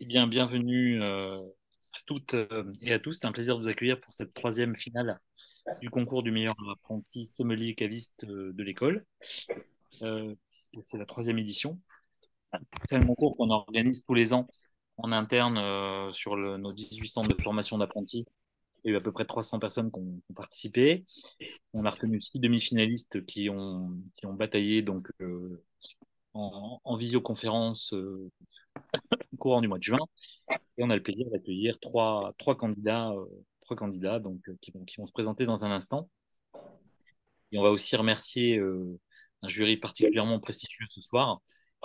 Eh bien, bienvenue à toutes et à tous. C'est un plaisir de vous accueillir pour cette troisième finale du concours du meilleur apprenti sommelier caviste de l'école. Puisque c'est la troisième édition. C'est un concours qu'on organise tous les ans en interne sur nos 18 centres de formation d'apprentis. Il y a eu à peu près 300 personnes qui ont participé. On a retenu 6 demi-finalistes qui ont bataillé donc, en visioconférence courant du mois de juin. Et on a le plaisir d'accueillir trois candidats donc, qui vont se présenter dans un instant. Et on va aussi remercier un jury particulièrement prestigieux ce soir,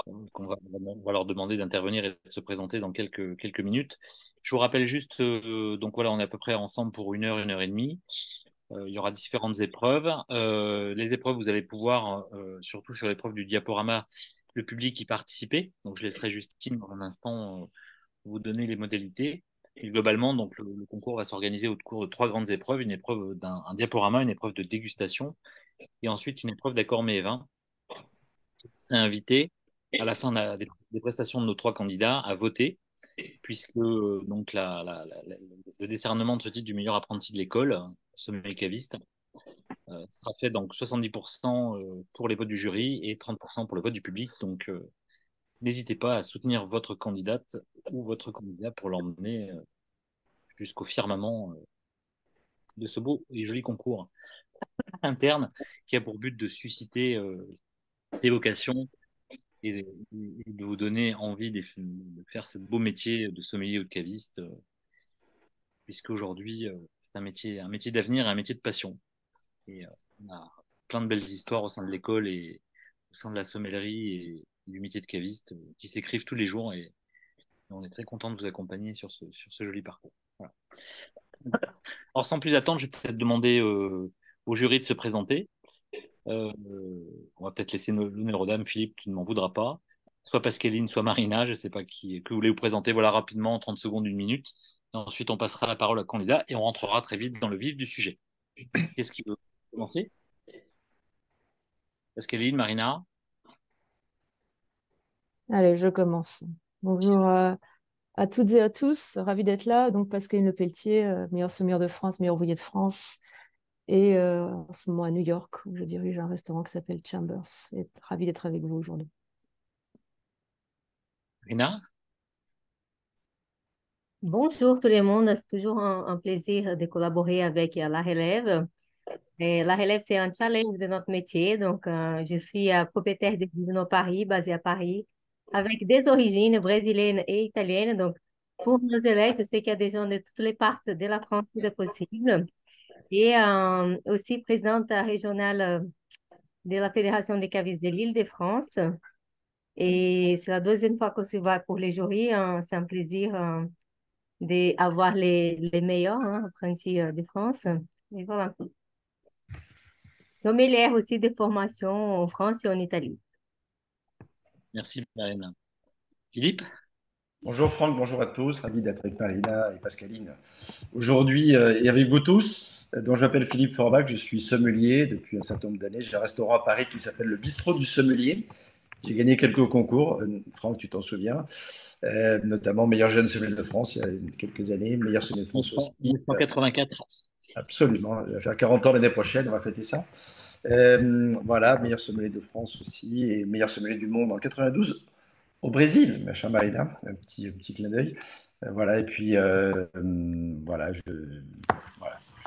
on va leur demander d'intervenir et de se présenter dans quelques minutes. Je vous rappelle juste, donc voilà, on est à peu près ensemble pour une heure et demie. Il y aura différentes épreuves. Les épreuves, vous allez pouvoir, surtout sur l'épreuve du diaporama, le public y participer. Donc je laisserai Justine dans un instant vous donner les modalités. Et globalement, donc, le concours va s'organiser au cours de trois grandes épreuves, une épreuve d'un un diaporama, une épreuve de dégustation et ensuite une épreuve d'accord mets et vin. Vous serez invité à la fin des prestations de nos trois candidats à voter, puisque donc le décernement de ce titre du meilleur apprenti de l'école, sommelier caviste, sera fait donc 70% pour les votes du jury et 30% pour le vote du public. Donc n'hésitez pas à soutenir votre candidate ou votre candidat pour l'emmener jusqu'au firmament de ce beau et joli concours interne qui a pour but de susciter des vocations et de vous donner envie de faire ce beau métier de sommelier ou de caviste, puisque aujourd'hui c'est un métier d'avenir et un métier de passion. Et on a plein de belles histoires au sein de l'école et au sein de la sommellerie et du métier de caviste qui s'écrivent tous les jours et on est très content de vous accompagner sur ce joli parcours. Voilà. Alors sans plus attendre, je vais peut-être demander au jury de se présenter. Euh, on va peut-être laisser l'honneur aux dames, Philippe, qui ne m'en voudra pas. Soit Pascaline, soit Marina, je ne sais pas qui que vous voulez vous présenter. Voilà, rapidement, 30 secondes, une minute. Et ensuite, on passera la parole au candidat et on rentrera très vite dans le vif du sujet. Qu'est-ce qui veut commencer? Pascaline, Marina? Allez, je commence. Bonjour à toutes et à tous, ravi d'être là. Donc, Pascaline Lepelletier, meilleur sommelier de France, meilleur ouvrier de France, et en ce moment à New York, où je dirige un restaurant qui s'appelle Chambers. Et ravi d'être avec vous aujourd'hui. Marina? Bonjour tout le monde, c'est toujours un plaisir de collaborer avec La Relève. Et La Relève, c'est un challenge de notre métier. Donc, je suis propriétaire de Divino Paris, basé à Paris, avec des origines brésiliennes et italiennes. Donc, pour nos élèves, je sais qu'il y a des gens de toutes les parties de la France si c'est possible. Et aussi présidente régionale de la Fédération des cavistes de l'Île-de-France. Et c'est la deuxième fois que je vais pour les jurys. C'est un plaisir. D'avoir les meilleurs apprentis de France. Et voilà. Sommelière aussi de formation en France et en Italie. Merci, Marina. Philippe? Bonjour Franck, bonjour à tous, ravi d'être avec Marina et Pascaline aujourd'hui et avec vous tous. Donc, je m'appelle Philippe Forbach, je suis sommelier depuis un certain nombre d'années. J'ai un restaurant à Paris qui s'appelle le Bistrot du Sommelier. J'ai gagné quelques concours, Franck, tu t'en souviens, notamment meilleur jeune sommelier de France il y a quelques années, meilleur sommelier de France aussi. 1984. Absolument, il va faire 40 ans l'année prochaine, on va fêter ça. Voilà, meilleur sommelier de France aussi et meilleur sommelier du monde en 92 au Brésil, ma chère Marina, un petit clin d'œil. Voilà, et puis voilà, voilà, je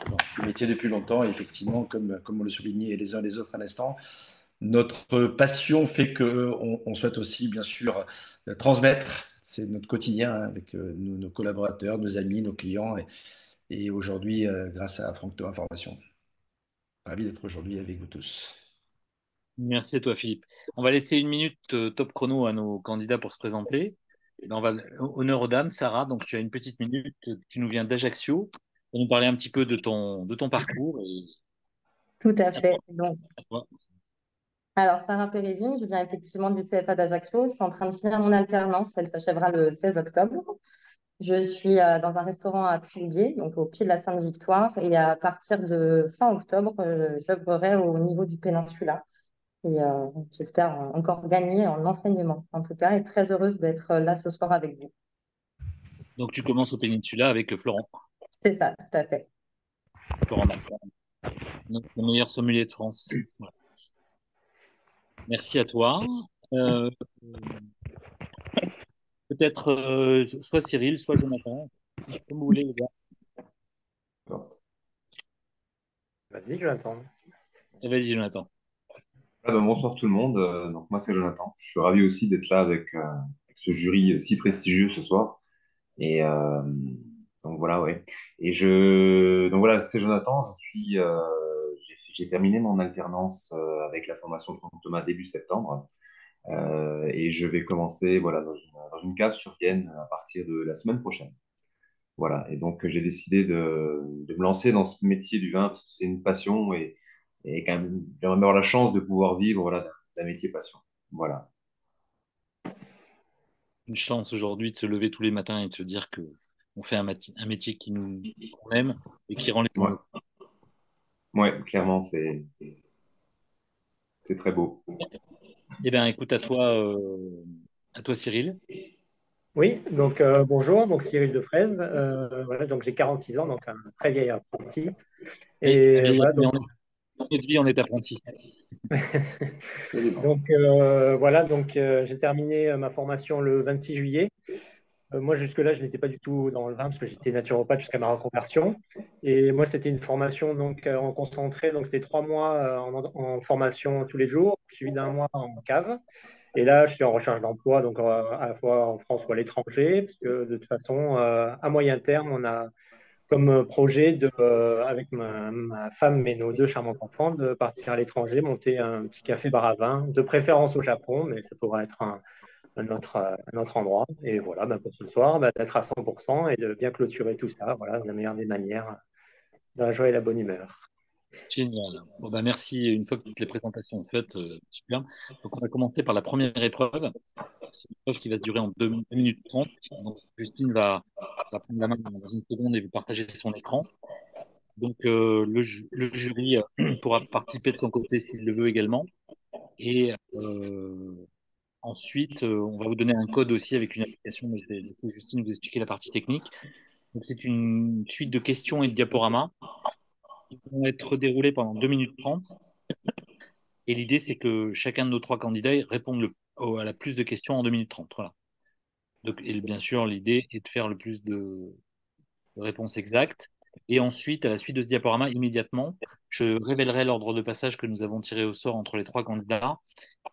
suis dans le métier depuis longtemps, et effectivement, comme on le soulignait les uns et les autres à l'instant, notre passion fait qu'on souhaite aussi, bien sûr, transmettre. C'est notre quotidien hein, avec nos collaborateurs, nos amis, nos clients, et aujourd'hui, grâce à Franck Thomas Formation. Ravi d'être aujourd'hui avec vous tous. Merci à toi, Philippe. On va laisser une minute top chrono à nos candidats pour se présenter. Ben, honneur aux dames. Sarah, donc tu as une petite minute. Tu nous viens d'Ajaccio pour nous parler un petit peu de ton parcours. Et Tout à à fait. toi, Donc, à toi. alors, Sarah Pérégine, je viens effectivement du CFA d'Ajaccio. Je suis en train de finir mon alternance. Elle s'achèvera le 16 octobre. Je suis dans un restaurant à Pulguier, donc au pied de la Sainte-Victoire. Et à partir de fin octobre, j'œuvrerai au niveau du Péninsula. Et j'espère encore gagner en enseignement, en tout cas. Et très heureuse d'être là ce soir avec vous. Donc, tu commences au Péninsula avec Florent. C'est ça, tout à fait. Florent Martin, notre meilleur sommelier de France. Voilà. Merci à toi. Euh, Peut-être soit Cyril, soit Jonathan. Comme vous voulez, les gars. Vas-y, Jonathan. Vas-y, Jonathan. Bonsoir tout le monde. Donc moi c'est Jonathan. Je suis ravi aussi d'être là avec ce jury si prestigieux ce soir. Et donc voilà, ouais. Donc voilà, c'est Jonathan. J'ai terminé mon alternance avec la formation Franck Thomas début septembre. Et je vais commencer voilà dans une cave sur Vienne à partir de la semaine prochaine. Voilà. Et donc j'ai décidé de me lancer dans ce métier du vin parce que c'est une passion et quand même j'aimerais avoir la chance de pouvoir vivre voilà d'un métier passion. Voilà. Une chance aujourd'hui de se lever tous les matins et de se dire que on fait un métier qu'on aime et qui rend les Ouais, gens. ouais, clairement c'est très beau. Eh bien, écoute, à toi, Cyril. Oui, donc bonjour, donc Cyril Defraise. Voilà, donc j'ai 46 ans, donc un très vieil apprenti. Et voilà, donc, Dans notre vie, on est apprenti. donc voilà, donc j'ai terminé ma formation le 26 juillet. Moi, jusque-là, je n'étais pas du tout dans le vin parce que j'étais naturopathe jusqu'à ma reconversion. Et moi, c'était une formation donc en concentré, donc c'était 3 mois en formation tous les jours, suivi d'un mois en cave. Et là, je suis en recherche d'emploi, donc à la fois en France ou à l'étranger, parce que de toute façon, à moyen terme, on a comme projet avec ma femme et nos 2 charmants enfants de partir à l'étranger, monter un petit café bar à vin, de préférence au Japon, mais ça pourrait être un autre endroit. Et voilà, ben, pour ce soir, ben, d'être à 100% et de bien clôturer tout ça, voilà, de la meilleure des manières, dans la joie et la bonne humeur. Génial. Bon, bah, merci. Une fois que toutes les présentations sont faites, super. Donc, on va commencer par la première épreuve. C'est une épreuve qui va se durer en 2 minutes 30. Donc, Justine va prendre la main dans une seconde et vous partager son écran. Donc, le jury pourra participer de son côté s'il le veut également. Et ensuite, on va vous donner un code aussi avec une application, mais je vais laisser Justine vous expliquer la partie technique. Donc, c'est une suite de questions et de diaporamas qui vont être déroulés pendant 2 minutes 30. Et l'idée, c'est que chacun de nos 3 candidats réponde à la plus de questions en 2 minutes 30. Voilà. Donc, et bien sûr, l'idée est de faire le plus de réponses exactes. Et ensuite, à la suite de ce diaporama, immédiatement, je révélerai l'ordre de passage que nous avons tiré au sort entre les 3 candidats.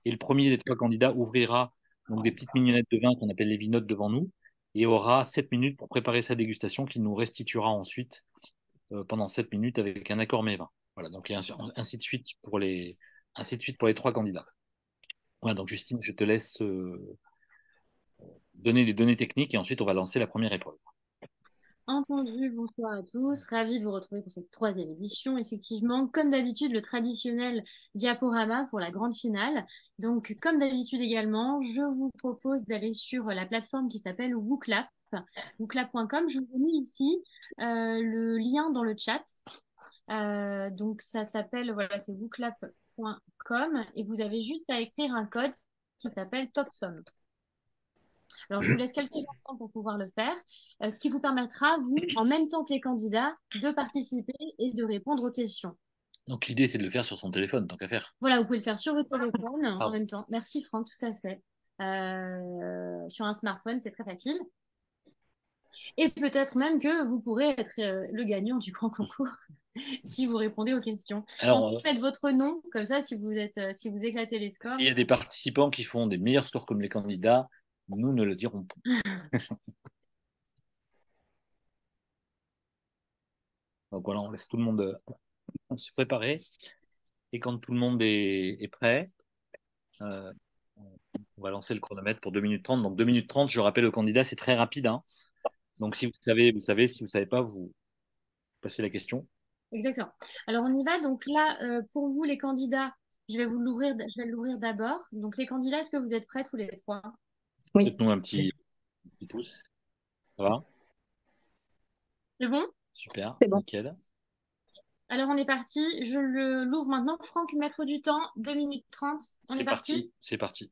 Et le premier des 3 candidats ouvrira donc des petites mignonettes de vin qu'on appelle les vinotes devant nous et aura 7 minutes pour préparer sa dégustation qu'il nous restituera ensuite pendant 7 minutes avec un accord mets vin. Voilà, donc ainsi de suite pour les 3 candidats. Voilà, donc Justine, je te laisse donner les données techniques et ensuite on va lancer la première épreuve. Entendu, bonsoir à tous. Ravi de vous retrouver pour cette troisième édition. Effectivement, comme d'habitude, le traditionnel diaporama pour la grande finale. Donc, comme d'habitude également, je vous propose d'aller sur la plateforme qui s'appelle WooClap, wooclap.com. Je vous ai mis ici le lien dans le chat. Donc, ça s'appelle, voilà, c'est wooclap.com et vous avez juste à écrire un code qui s'appelle TOPSOM. Alors, je vous laisse quelques instants pour pouvoir le faire, ce qui vous permettra, vous, en même temps que les candidats, de participer et de répondre aux questions. Donc l'idée, c'est de le faire sur son téléphone, tant qu'à faire. Voilà, vous pouvez le faire sur votre téléphone en même temps. Merci Franck, tout à fait. Sur un smartphone, c'est très facile. Et peut-être même que vous pourrez être le gagnant du grand concours si vous répondez aux questions. Alors, faites votre nom, comme ça, si vous éclatez les scores. Il y a des participants qui font des meilleurs scores comme les candidats. Nous ne le dirons pas. Donc voilà, on laisse tout le monde se préparer. Et quand tout le monde est prêt, on va lancer le chronomètre pour 2 minutes 30. Donc 2 minutes 30, je rappelle aux candidats, c'est très rapide, hein. Donc si vous savez, vous savez. Si vous ne savez pas, vous passez la question. Exactement. Alors on y va. Donc là, pour vous les candidats, je vais l'ouvrir d'abord. Donc les candidats, est-ce que vous êtes prêts tous les 3? Oui. Faites-nous un petit pouce. Ça va? C'est bon? Super, C'est bon. nickel. Alors on est parti. Je l'ouvre maintenant. Franck, maître du temps, 2 minutes 30. On est parti? C'est parti.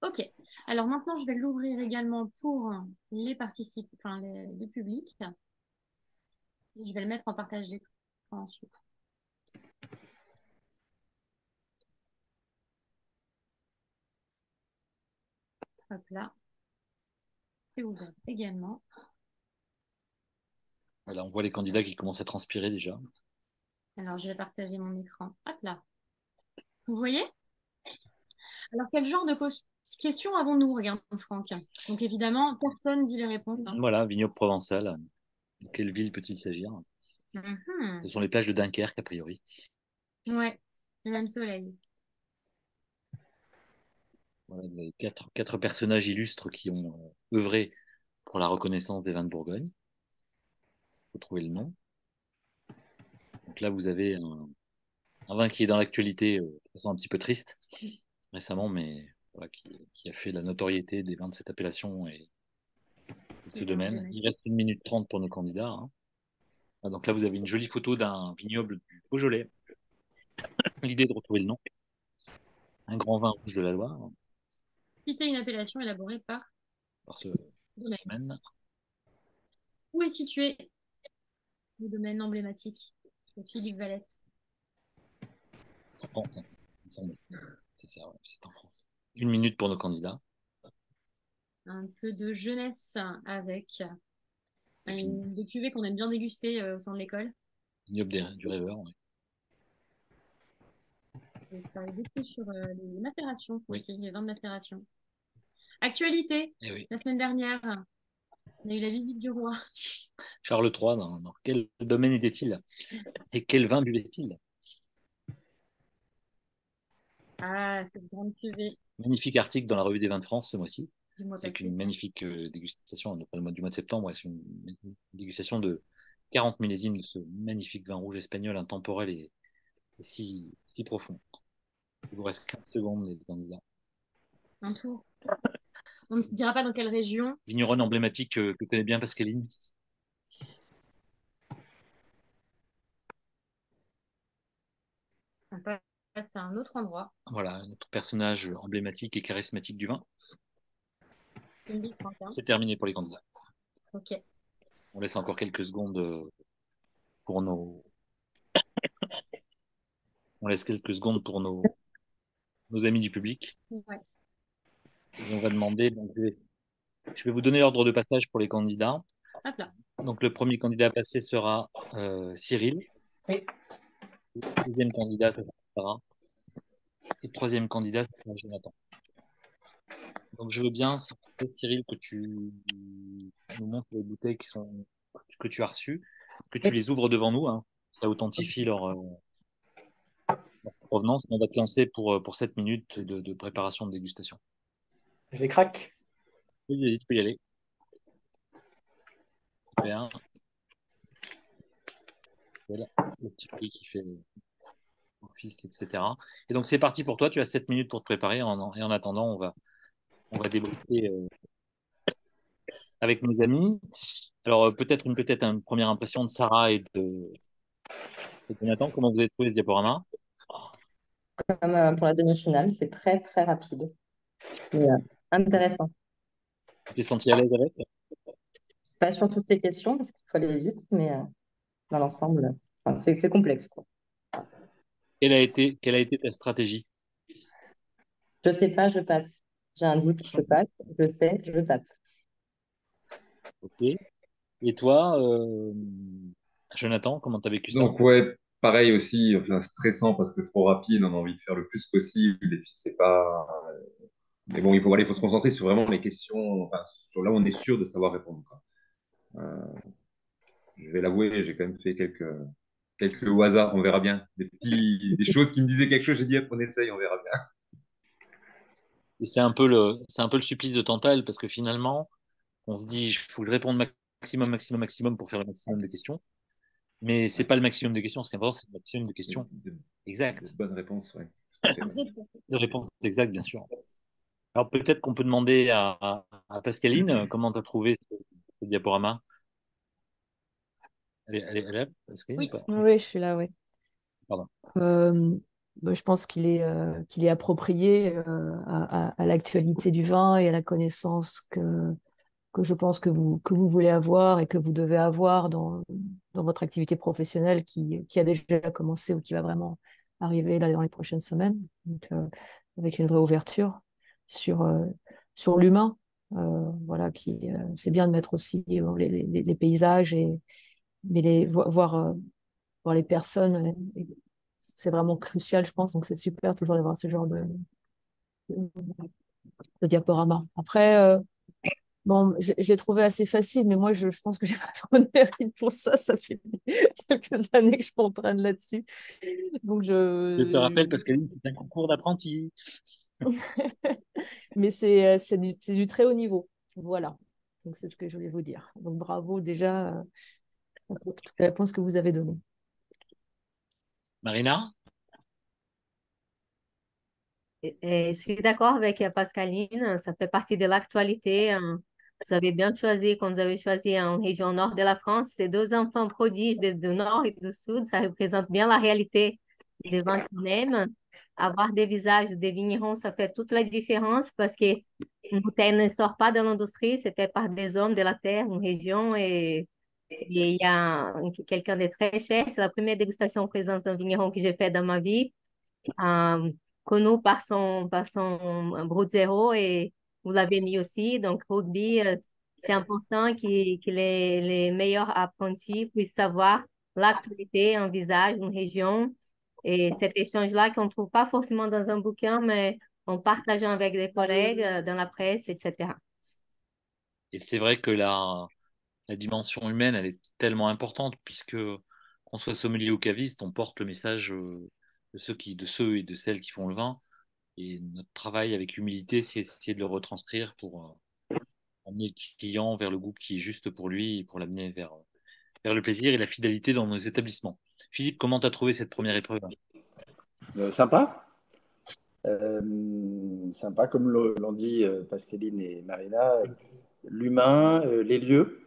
Ok. Alors maintenant, je vais l'ouvrir également pour les participants, enfin le public. Et je vais le mettre en partage d'écran ensuite. Hop là. C'est ouvert également. Voilà, on voit les candidats qui commencent à transpirer déjà. Alors, je vais partager mon écran. Hop là. Vous voyez? Alors, quel genre de questions avons-nous? Regarde, Franck. Donc, évidemment, personne dit les réponses, hein. Voilà, vignoble provençal. De quelle ville peut-il s'agir? Mhm. Ce sont les plages de Dunkerque, a priori. Ouais, le même soleil. Voilà, vous avez quatre personnages illustres qui ont œuvré pour la reconnaissance des vins de Bourgogne. Il faut trouver le nom. Donc là, vous avez un vin qui est dans l'actualité de façon un petit peu triste récemment, mais voilà, qui a fait la notoriété des vins de cette appellation et de ce domaine. Il reste 1 minute 30 pour nos candidats, hein. Ah, donc là, vous avez une jolie photo d'un vignoble du Beaujolais. L'idée de retrouver le nom. Un grand vin rouge de la Loire, Citer une appellation élaborée par ce domaine. domaine. Où est situé le domaine emblématique de Philippe Valette? En France, hein. C'est ça, ouais, c'est en France. 1 minute pour nos candidats. Un peu de jeunesse avec des cuvées qu'on aime bien déguster au sein de l'école. Vignoble du Rêveur, ouais. Et ça travaille beaucoup sur les macérations Oui. aussi, les vins de macération. Actualité, Eh oui. la semaine dernière, on a eu la visite du roi. Charles III, dans quel domaine était-il? Et quel vin buvait-il? Ah, cette grande cuvée Magnifique article dans la Revue des vins de France ce mois-ci, du mois avec passé. une magnifique dégustation, pas le mois du mois de septembre, ouais, c'est une dégustation de 40 millésimes de ce magnifique vin rouge espagnol intemporel et si profond. Il vous reste 15 secondes, les candidats. Un tour. On ne se dira pas dans quelle région. Vigneronne emblématique que connaît bien Pascaline. On passe à un autre endroit. Voilà, notre personnage emblématique et charismatique du vin. Une ville, Quentin. C'est terminé pour les candidats. Ok. On laisse encore quelques secondes pour nos. On laisse quelques secondes pour nos amis du public. Ouais. Et on va demander. Donc, je vais vous donner l'ordre de passage pour les candidats. Hop là. Donc, le premier candidat à passer sera Cyril. Oui. Le deuxième candidat, ça sera Sarah. Et le troisième candidat, ça sera Jonathan. Donc, je veux bien, Cyril, que tu nous montres les bouteilles que tu as reçues, que tu les ouvres devant nous, hein. Ça authentifie leur provenance. On va te lancer pour 7 minutes de préparation de dégustation. Je les craque. Oui, vas-y, tu peux y aller. Bien. Voilà, le petit bruit qui fait office, etc. Et donc, c'est parti pour toi. Tu as 7 minutes pour te préparer. Et en attendant, on va débriefer avec nos amis. Alors, peut-être une première impression de Sarah et de Jonathan. Comment vous avez trouvé ce diaporama? Comme pour la demi-finale, c'est très, très rapide. Mais, intéressant. Tu t'es senti à l'aise avec? Pas sur toutes les questions, parce qu'il faut aller vite, mais dans l'ensemble, enfin, c'est complexe, quoi. Quelle a été ta stratégie? Je sais pas, je passe. J'ai un doute, je passe. Je sais, je tape. Ok. Et toi, Jonathan, comment tu as vécu ça? Donc, ouais, pareil aussi, enfin, stressant parce que trop rapide, on a envie de faire le plus possible et puis c'est pas. Mais bon, il faut se concentrer sur vraiment les questions, enfin, sur là où on est sûr de savoir répondre, quoi. Je vais l'avouer, j'ai quand même fait quelques au hasard, on verra bien. Des choses qui me disaient quelque chose, j'ai dit, hop, on essaye, on verra bien. Et c'est un peu le supplice de Tantale parce que finalement, on se dit, il faut que je réponde maximum pour faire le maximum de questions. Mais c'est Ouais. pas le maximum de questions. Ce qui est important, c'est le maximum de questions De exactes. bonnes réponses, ouais. Tout à fait, ouais. De réponses exactes, bien sûr. Alors peut-être qu'on peut demander à Pascaline comment tu as trouvé ce diaporama. Elle est là, Pascaline, ou Oui. pas? Oui, je suis là, oui. Pardon. je pense qu'il est approprié à l'actualité du vin et à la connaissance que je pense que vous voulez avoir et que vous devez avoir dans votre activité professionnelle qui a déjà commencé ou qui va vraiment arriver là, dans les prochaines semaines. Donc, avec une vraie ouverture sur, sur l'humain. Voilà, c'est bien de mettre aussi les paysages mais voir les personnes. C'est vraiment crucial, je pense. Donc, c'est super toujours d'avoir ce genre de diaporama. Après, bon, je l'ai trouvé assez facile, mais moi, je pense que j'ai pas trop de mérite pour ça. Ça fait quelques années que je m'entraîne là-dessus. Donc, Je te rappelle, Pascaline, c'est un concours d'apprenti. mais c'est du très haut niveau. Voilà. Donc, c'est ce que je voulais vous dire. Donc, bravo déjà pour toutes les réponses que vous avez données. Marina? Je suis d'accord avec Pascaline, ça fait partie de l'actualité. Vous avez bien choisi, quand vous avez choisi en région nord de la France, ces deux enfants prodiges du nord et du sud, ça représente bien la réalité des vins qu'on aime. Avoir des visages des vignerons, ça fait toute la différence parce que une bouteille ne sort pas de l'industrie, c'est fait par des hommes de la terre, une région, et il y a quelqu'un de très cher. C'est la première dégustation en présence d'un vigneron que j'ai fait dans ma vie, connu par son Brut Zéro, et vous l'avez mis aussi. Donc, rugby, c'est important que les meilleurs apprentis puissent savoir l'actualité, un visage, une région, et cet échange-là qu'on ne trouve pas forcément dans un bouquin, mais en partageant avec des collègues, dans la presse, etc. Et c'est vrai que la dimension humaine, elle est tellement importante, puisque qu'on soit sommelier ou caviste, on porte le message de ceux et de celles qui font le vin. Et notre travail avec humilité, c'est essayer de le retranscrire pour amener le client vers le goût qui est juste pour lui et pour l'amener vers le plaisir et la fidélité dans nos établissements. Philippe, comment tu as trouvé cette première épreuve? Sympa. Sympa, comme l'ont dit Pascaline et Marina, l'humain, les lieux,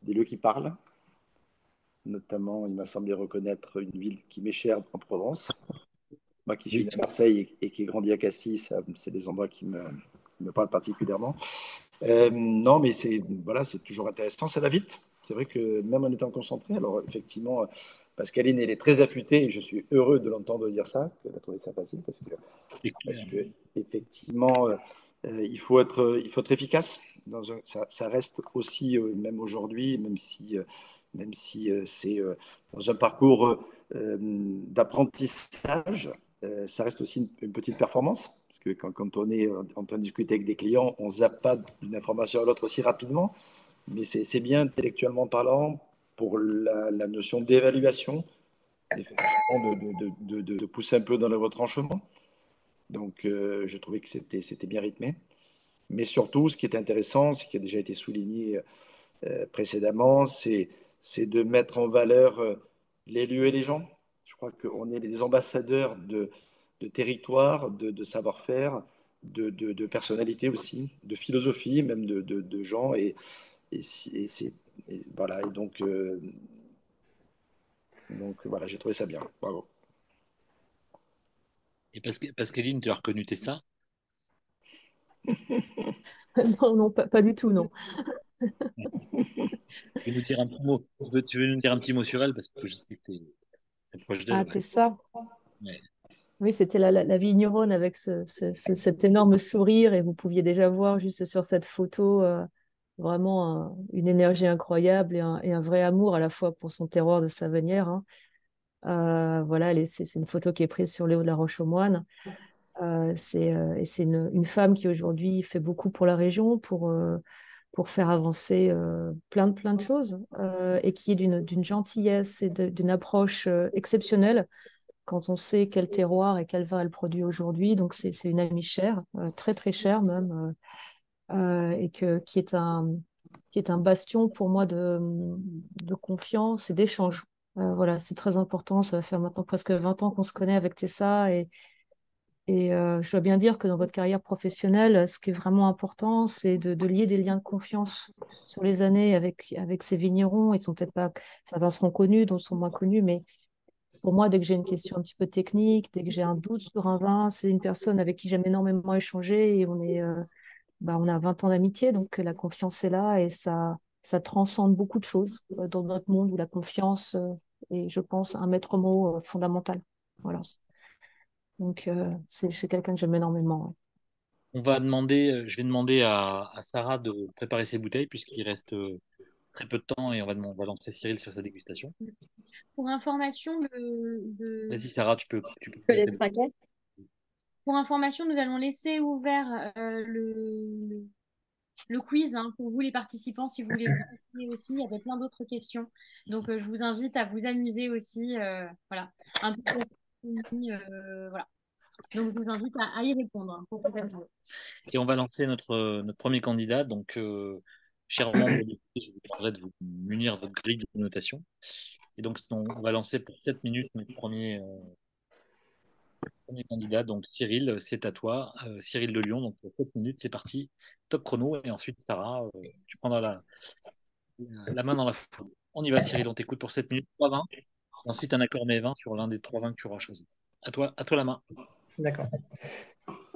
des lieux qui parlent. Notamment, il m'a semblé reconnaître une ville qui m'est chère en Provence. Moi qui suis Oui. né à Marseille et qui ai grandi à Castille, c'est des endroits qui me parlent particulièrement. Non, mais voilà, c'est toujours intéressant, ça va vite. C'est vrai que même en étant concentré, alors effectivement, Pascaline, elle est très affûtée et je suis heureux de l'entendre dire ça, qu'elle a trouvé ça facile C'est clair. parce que effectivement, il faut être efficace. Ça reste aussi, même aujourd'hui, même si c'est dans un parcours d'apprentissage, ça reste aussi une petite performance. Parce que quand on est en train de discuter avec des clients, on ne zappe pas d'une information à l'autre aussi rapidement. Mais c'est bien intellectuellement parlant pour la notion d'évaluation, effectivement, de pousser un peu dans le retranchement. Donc, je trouvais que c'était bien rythmé. Mais surtout, ce qui est intéressant, ce qui a déjà été souligné précédemment, c'est de mettre en valeur les lieux et les gens. Je crois qu'on est des ambassadeurs de territoire, de savoir-faire, de personnalité aussi, de philosophie, même de gens. Voilà. Et donc, voilà, j'ai trouvé ça bien. Bravo. Et Pascaline, tu as reconnu tes ça? Non, non, pas du tout, non. Tu veux nous dire un petit mot? Tu veux nous dire un petit mot sur elle parce que je sais que tu es proche d'elle. Ah, Ouais. t'es ça. Ouais. Oui, c'était la vigneronne avec cet énorme sourire et vous pouviez déjà voir juste sur cette photo vraiment une énergie incroyable et un vrai amour à la fois pour son terroir de Savenière, hein. Voilà, c'est une photo qui est prise sur les hauts de la Roche-aux-Moines. Et c'est une femme qui aujourd'hui fait beaucoup pour la région, pour faire avancer plein de choses et qui est d'une gentillesse et d'une approche exceptionnelle quand on sait quel terroir et quel vin elle produit aujourd'hui. Donc, c'est une amie chère, très, très chère même, et qui est un bastion pour moi de confiance et d'échange. Voilà, c'est très important. Ça va faire maintenant presque 20 ans qu'on se connaît avec Tessa. Et je dois bien dire que dans votre carrière professionnelle, ce qui est vraiment important, c'est de lier des liens de confiance sur les années avec ces vignerons. Ils sont peut-être pas, certains seront connus, d'autres sont moins connus, mais pour moi, dès que j'ai une question un petit peu technique, dès que j'ai un doute sur un vin, c'est une personne avec qui j'aime énormément échanger et on a 20 ans d'amitié, donc la confiance est là et ça transcende beaucoup de choses dans notre monde où la confiance est, je pense, un maître mot fondamental. Voilà. Donc, c'est quelqu'un que j'aime énormément. Je vais demander à Sarah de préparer ses bouteilles puisqu'il reste très peu de temps et on va lancer Cyril sur sa dégustation. Pour information, Vas-y Sarah, tu peux Je peux faire les tes bouteilles. traquer. pour information, nous allons laisser ouvert le quiz hein, pour vous les participants si vous voulez vous tester aussi. Il y avait plein d'autres questions. Donc je vous invite à vous amuser aussi. Voilà. Un peu voilà. Donc je vous invite à y répondre hein, pour vous amuser. Et on va lancer notre premier candidat. Donc, chers membres du jury, je vous demanderai de vous munir de votre grille de notation. Et donc, on va lancer pour 7 minutes notre premier candidat. Donc, Cyril, c'est à toi. Cyril de Lyon. Donc, pour 7 minutes, c'est parti. Top chrono. Et ensuite, Sarah, tu prendras la main dans la foule. On y va, Cyril. On t'écoute pour 7 minutes. 3 vins. Et ensuite, un accord mais 20 sur l'un des 3 vins que tu auras choisi. À toi la main. D'accord.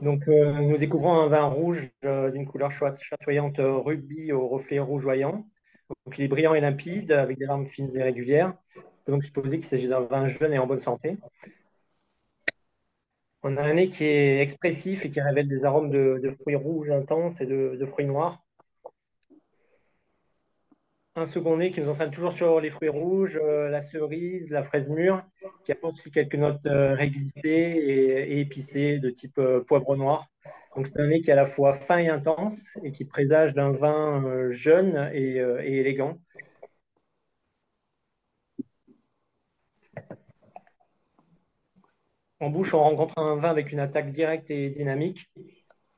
Donc, nous découvrons un vin rouge d'une couleur chatoyante rubis au reflet rougeoyant. Donc, il est brillant et limpide, avec des larmes fines et régulières. On peut donc supposer qu'il s'agit d'un vin jeune et en bonne santé. On a un nez qui est expressif et qui révèle des arômes de fruits rouges intenses et de fruits noirs. Un second nez qui nous entraîne toujours sur les fruits rouges, la cerise, la fraise mûre, qui apporte aussi quelques notes réglissées et épicées de type poivre noir. Donc c'est un nez qui est à la fois fin et intense et qui présage d'un vin jeune et élégant. En bouche, on rencontre un vin avec une attaque directe et dynamique.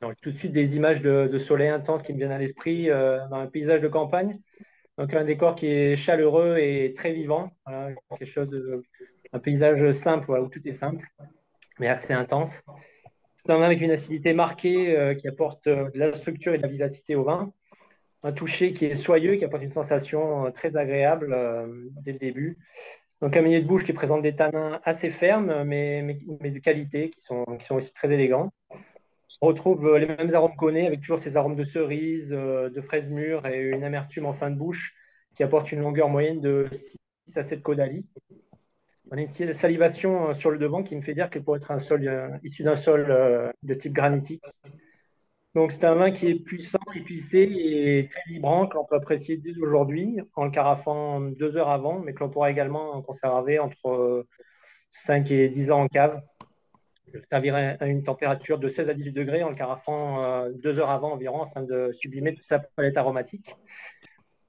Donc, tout de suite des images de soleil intense qui me viennent à l'esprit dans un paysage de campagne. Donc un décor qui est chaleureux et très vivant. Voilà, un paysage simple voilà, où tout est simple, mais assez intense. C'est un vin avec une acidité marquée qui apporte de la structure et de la vivacité au vin. Un toucher qui est soyeux, qui apporte une sensation très agréable dès le début. Donc un milieu de bouche qui présente des tanins assez fermes, mais de qualité, qui sont aussi très élégants. On retrouve les mêmes arômes qu'on avec toujours ces arômes de cerise, de fraises mûres et une amertume en fin de bouche qui apporte une longueur moyenne de 6 à 7 caudali. On a une salivation sur le devant qui me fait dire qu'il pourrait être un sol issu d'un sol de type granitique. Donc c'est un vin qui est puissant, épicé et très vibrant que l'on peut apprécier dès aujourd'hui en le carafant 2 heures avant, mais que l'on pourra également conserver entre 5 et 10 ans en cave. Je servirai à une température de 16 à 18 degrés en le carafant 2 heures avant environ afin de sublimer toute sa palette aromatique.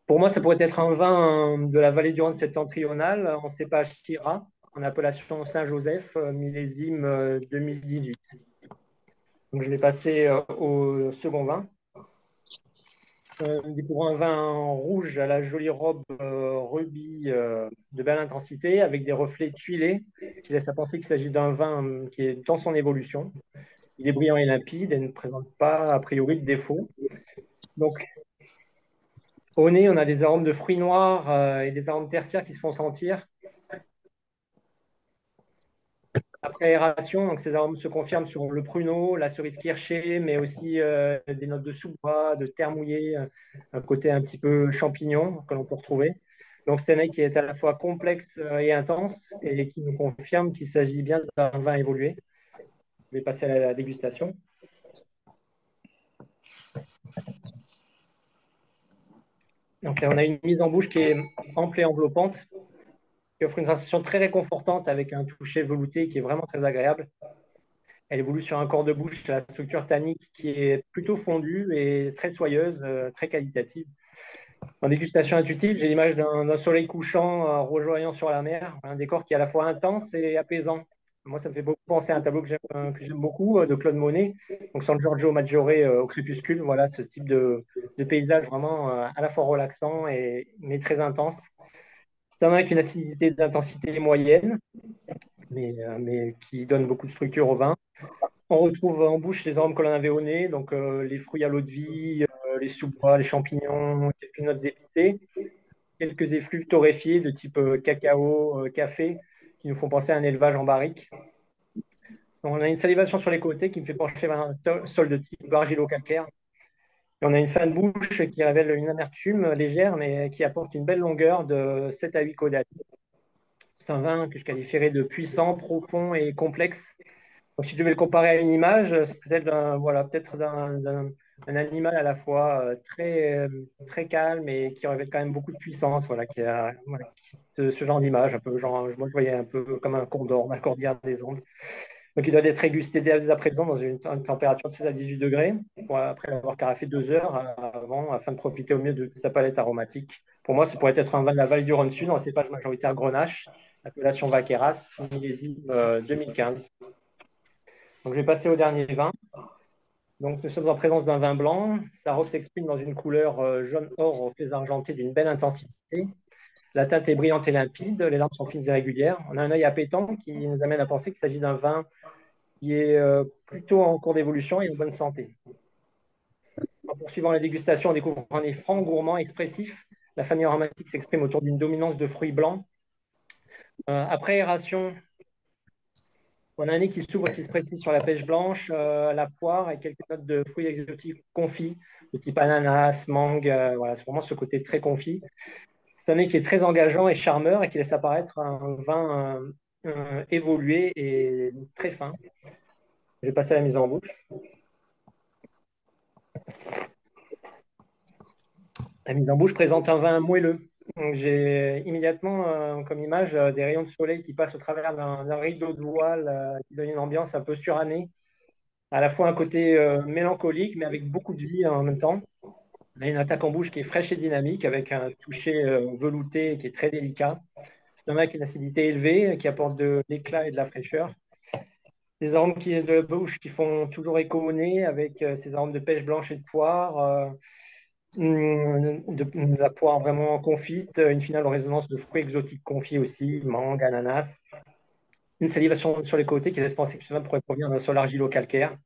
Pour moi, ça pourrait être un vin de la vallée du Rhône septentrionale en cépage Syrah, en appellation Saint-Joseph, millésime 2018. Donc, je vais passer au second vin. Découvrons un vin rouge à la jolie robe rubis de belle intensité avec des reflets tuilés qui laissent à penser qu'il s'agit d'un vin qui est dans son évolution. Il est brillant et limpide et ne présente pas a priori de défaut. Donc, au nez, on a des arômes de fruits noirs et des arômes tertiaires qui se font sentir. Après aération, donc ces arômes se confirment sur le pruneau, la cerise kirschée, mais aussi des notes de sous-bois, de terre mouillée, un côté un petit peu champignon que l'on peut retrouver. Donc c'est un nez qui est à la fois complexe et intense et qui nous confirme qu'il s'agit bien d'un vin évolué. Je vais passer à la dégustation. Donc là, on a une mise en bouche qui est ample et enveloppante, qui offre une sensation très réconfortante avec un toucher velouté qui est vraiment très agréable. Elle évolue sur un corps de bouche à la structure tannique qui est plutôt fondue et très soyeuse, très qualitative. En dégustation intuitive, j'ai l'image d'un soleil couchant rejoignant sur la mer, un décor qui est à la fois intense et apaisant. Moi, ça me fait beaucoup penser à un tableau que j'aime beaucoup, de Claude Monet, donc sans Giorgio Maggiore au crépuscule. Voilà, ce type de paysage vraiment à la fois relaxant mais très intense. C'est un vin avec une acidité d'intensité moyenne, mais qui donne beaucoup de structure au vin. On retrouve en bouche les arômes que l'on avait au nez, donc les fruits à l'eau de vie, les sous-bois, les champignons, quelques notes épicées, quelques effluves torréfiés de type cacao, café, qui nous font penser à un élevage en barrique. Donc, on a une salivation sur les côtés qui me fait pencher vers un sol de type argilo-calcaire. Et on a une fin de bouche qui révèle une amertume légère, mais qui apporte une belle longueur de 7 à 8 caudales. C'est un vin que je qualifierais de puissant, profond et complexe. Donc, si je devais le comparer à une image, c'est celle d'un, voilà, peut-être un animal à la fois très calme et qui révèle quand même beaucoup de puissance, voilà, ce genre d'image, un peu genre, moi je voyais un peu comme un condor, la cordillère des Andes. Donc, il doit être dégusté dès à présent dans une température de 16 à 18 degrés, après l'avoir carafé 2 heures avant, afin de profiter au mieux de sa palette aromatique. Pour moi, ça pourrait être un vin de la vallée du Rhône Sud, en cépage majoritaire Grenache, appellation Vaqueras, millésime 2015. Donc, je vais passer au dernier vin. Donc, nous sommes en présence d'un vin blanc. Sa robe s'exprime dans une couleur jaune-or aux feux argentés d'une belle intensité. La teinte est brillante et limpide, les larmes sont fines et régulières. On a un œil appétant qui nous amène à penser qu'il s'agit d'un vin qui est plutôt en cours d'évolution et en bonne santé. En poursuivant la dégustation, on découvre un nez franc, gourmand, expressif. La famille aromatique s'exprime autour d'une dominance de fruits blancs. Après aération, on a un nez qui s'ouvre et qui se précise sur la pêche blanche, la poire et quelques notes de fruits exotiques confits, de type ananas, mangue. Voilà, c'est vraiment ce côté très confit. C'est un nez qui est très engageant et charmeur et qui laisse apparaître un vin évolué et très fin. Je vais passer à la mise en bouche. La mise en bouche présente un vin moelleux. Donc, j'ai immédiatement comme image des rayons de soleil qui passent au travers d'un rideau de voile qui donne une ambiance un peu surannée, à la fois un côté mélancolique mais avec beaucoup de vie en même temps. On a une attaque en bouche qui est fraîche et dynamique avec un toucher velouté qui est très délicat. C'est un vin avec une acidité élevée qui apporte de l'éclat et de la fraîcheur. Des arômes de bouche qui font toujours écho au nez avec ces arômes de pêche blanche et de poire. De la poire vraiment confite, une finale en résonance de fruits exotiques confits aussi, mangue, ananas. Une salivation sur les côtés qui laisse penser que cela pourrait provenir d'un sol argilo-calcaire.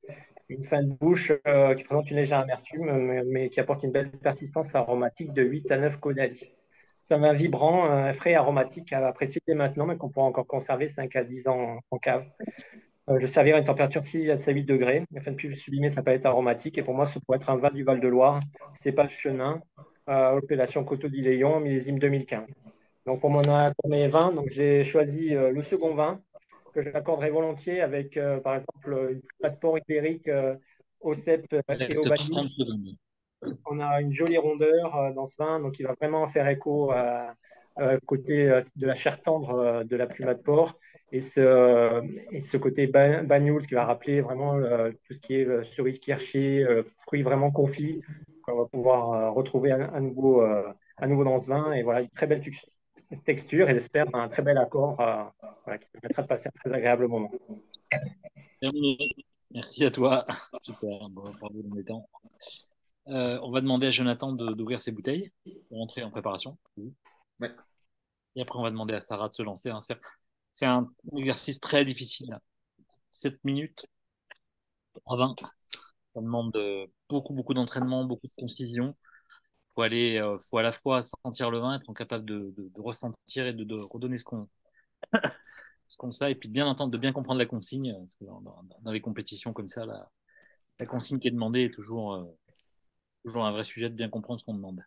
Une fin de bouche qui présente une légère amertume, mais qui apporte une belle persistance aromatique de 8 à 9 caudali. C'est un vin vibrant, frais et aromatique à apprécier dès maintenant, mais qu'on pourra encore conserver 5 à 10 ans en cave. Je servirai à une température de 6 à 8 degrés, afin de plus sublimer sa palette aromatique. Et pour moi, ce pourrait être un vin du Val-de-Loire, cépage Chenin, appellation Coteau d'Iléon, millésime 2015. Donc, pour mes vins, donc j'ai choisi le second vin, que j'accorderai volontiers avec, par exemple, une pâte de porc ibérique au cèpe Il et au reste vanille. 30 secondes. On a une jolie rondeur dans ce vin, donc il va vraiment faire écho côté de la chair tendre de la plume de porc et ce côté bagnoul qui va rappeler vraiment tout ce qui est cerise kirschée, fruits vraiment confits qu'on va pouvoir retrouver à nouveau dans ce vin. Et voilà, une très belle texture et j'espère un très bel accord voilà, qui permettra de passer un très agréable moment. Terminé. Merci à toi. Super, bravo dans les temps. On va demander à Jonathan d'ouvrir ses bouteilles pour entrer en préparation. Vas-y. Ouais. Et après, on va demander à Sarah de se lancer. C'est un exercice très difficile. 7 minutes, 3 20. Ça demande beaucoup, beaucoup d'entraînement, beaucoup de concision. Faut à la fois sentir le vin, être capable de ressentir et de redonner ce qu'on sait, et puis de bien entendre, de bien comprendre la consigne. Parce que dans les compétitions comme ça, la consigne qui est demandée est toujours un vrai sujet de bien comprendre ce qu'on demande.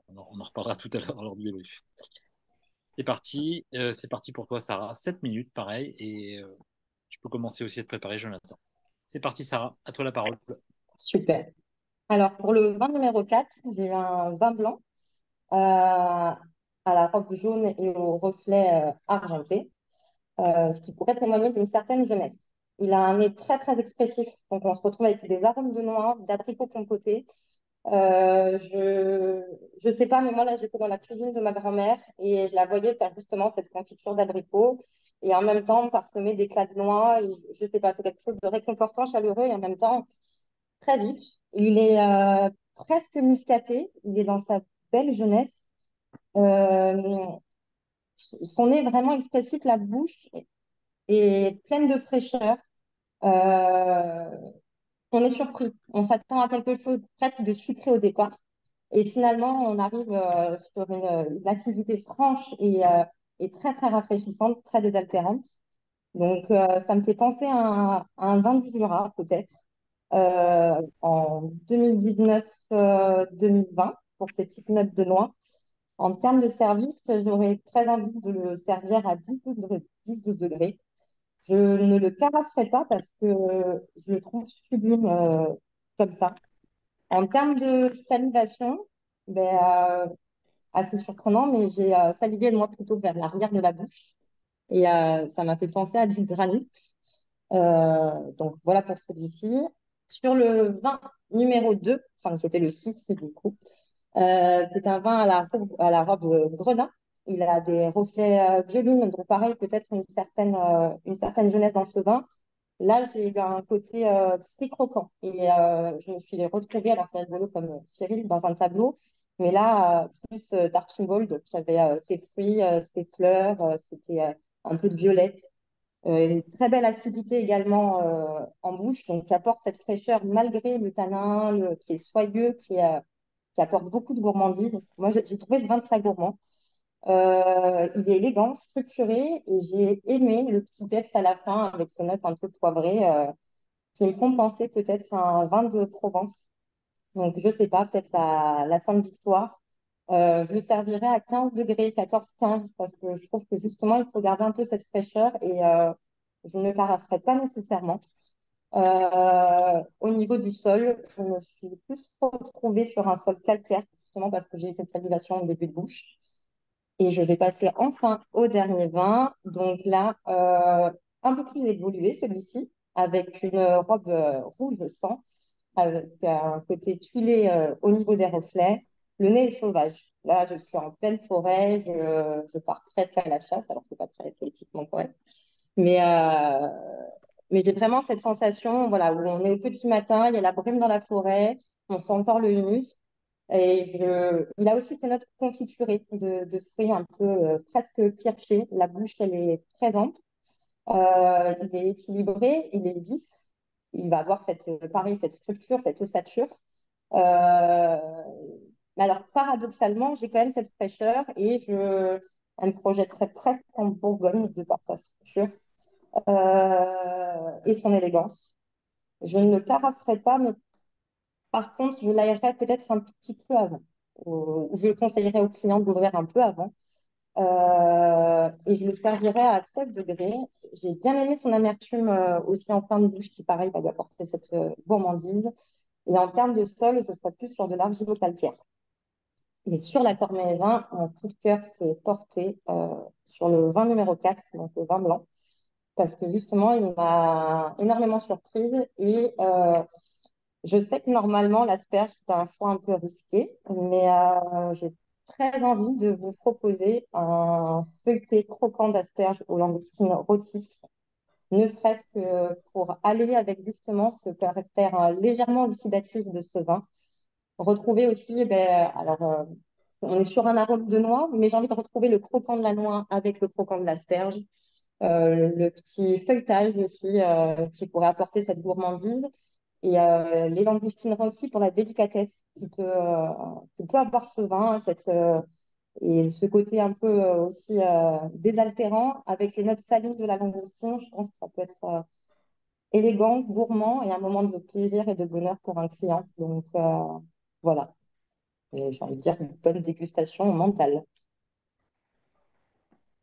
On en reparlera tout à l'heure lors du débrief. C'est parti pour toi, Sarah. 7 minutes, pareil, et tu peux commencer aussi à te préparer, Jonathan. C'est parti, Sarah, à toi la parole. Super. Alors, pour le vin numéro 4, j'ai eu un vin blanc à la robe jaune et au reflet argenté, ce qui pourrait témoigner d'une certaine jeunesse. Il a un nez très, très expressif, donc on se retrouve avec des arômes de noix, d'abricots compotés. Je sais pas, mais moi là j'étais dans la cuisine de ma grand-mère et je la voyais faire justement cette confiture d'abricots et en même temps parsemée d'éclats de noix. Et je sais pas, c'est quelque chose de réconfortant, chaleureux et en même temps très vif. Il est presque muscaté, il est dans sa belle jeunesse. Euh, Son nez est vraiment expressif, la bouche est pleine de fraîcheur. Euh, on est surpris, on s'attend à quelque chose presque de sucré au départ. Et finalement, on arrive sur une acidité franche est très, très rafraîchissante, très désaltérante. Donc, ça me fait penser à un vin du Jura, peut-être, en 2019-2020, pour ces petites notes de noix. En termes de service, j'aurais très envie de le servir à 10-12 degrés. Je ne le caraferai pas parce que je le trouve sublime comme ça. En termes de salivation, ben, assez surprenant, mais j'ai salivé moi plutôt vers l'arrière de la bouche. Et ça m'a fait penser à du granit. Donc voilà pour celui-ci. Sur le vin numéro 2, enfin qui était le 6 du coup, c'est un vin à la robe gredin. Il a des reflets violines, donc pareil, peut-être une certaine jeunesse dans ce vin. Là, j'ai eu un côté fruit croquant. Et je me suis retrouvée, alors c'est rigolo comme Cyril, dans un tableau. Mais là, plus d'Archibald, j'avais ses fruits, ses fleurs, c'était un peu de violette. Une très belle acidité également en bouche, donc qui apporte cette fraîcheur malgré le tanin qui est soyeux, qui apporte beaucoup de gourmandise. Moi, j'ai trouvé ce vin très gourmand. Il est élégant, structuré, et j'ai aimé le petit peps à la fin avec ses notes un peu poivrées qui me font penser peut-être à un vin de Provence. Donc, je sais pas, peut-être la Sainte-Victoire. Je le servirai à 15 degrés, 14-15, parce que je trouve que justement, il faut garder un peu cette fraîcheur et je ne caraferai pas nécessairement. Au niveau du sol, je me suis plus retrouvée sur un sol calcaire, justement parce que j'ai eu cette salivation au début de bouche. Et je vais passer enfin au dernier vin. Donc là, un peu plus évolué celui-ci, avec une robe rouge sang, avec un côté tuilé au niveau des reflets. Le nez est sauvage. Là, je suis en pleine forêt, je pars presque à la chasse, alors c'est pas très politiquement correct. Mais, euh, mais j'ai vraiment cette sensation, voilà, où on est au petit matin, il y a la brume dans la forêt, on sent encore le humus. Il a aussi ses notes confiturées de fruits un peu presque kirschés. La bouche, elle est très ample. Il est équilibré, il est vif. Il va avoir pareil, cette structure, cette ossature. Euh, mais alors, paradoxalement, j'ai quand même cette fraîcheur et elle me projetterait presque en Bourgogne de par sa structure et son élégance. Je ne le caraferai pas, mais par contre, je l'aérerais peut-être un tout petit peu avant. Je conseillerais aux clients d'ouvrir un peu avant. Et je le servirais à 16 degrés. J'ai bien aimé son amertume aussi en fin de bouche qui, pareil, va lui apporter cette gourmandise. Et en termes de sol, je serais plus sur de l'argilo-calcaire. Et sur la Cormet vin, mon coup de cœur s'est porté sur le vin numéro 4, donc le vin blanc, parce que justement, il m'a énormément surprise et je sais que normalement, l'asperge, c'est un choix un peu risqué, mais j'ai très envie de vous proposer un feuilleté croquant d'asperges aux langoustines rôties, ne serait-ce que pour aller avec justement ce caractère légèrement oxydatif de ce vin. Retrouver aussi, on est sur un arôme de noix, mais j'ai envie de retrouver le croquant de la noix avec le croquant de l'asperge. Le petit feuilletage aussi qui pourrait apporter cette gourmandise et les langoustines rôties pour la délicatesse qui peut avoir ce vin et ce côté un peu aussi désaltérant avec les notes salines de la langoustine. Je pense que ça peut être élégant, gourmand et un moment de plaisir et de bonheur pour un client. Donc voilà, et j'ai envie de dire une bonne dégustation mentale.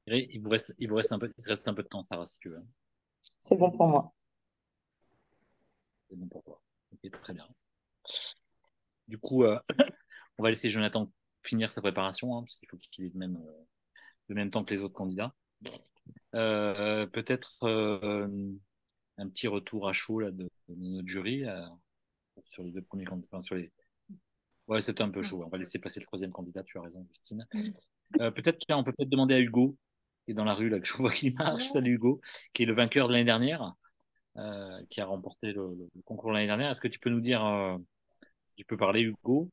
Et il vous reste un peu, il te reste un peu de temps, Sarah, si tu veux. C'est bon pour moi. C'est bon pour toi. Ok, très bien. Du coup, on va laisser Jonathan finir sa préparation, hein, parce qu'il faut qu'il ait le même temps que les autres candidats. Peut-être un petit retour à chaud là, de notre jury sur les deux premiers candidats. Enfin, ouais, c'était un peu chaud. On va laisser passer le troisième candidat. Tu as raison, Justine. Peut-être, on peut peut-être demander à Hugo, qui est dans la rue, là, que je vois qu'il marche. Salut Hugo, qui est le vainqueur de l'année dernière, qui a remporté le concours l'année dernière. Est-ce que tu peux nous dire, si tu peux parler, Hugo,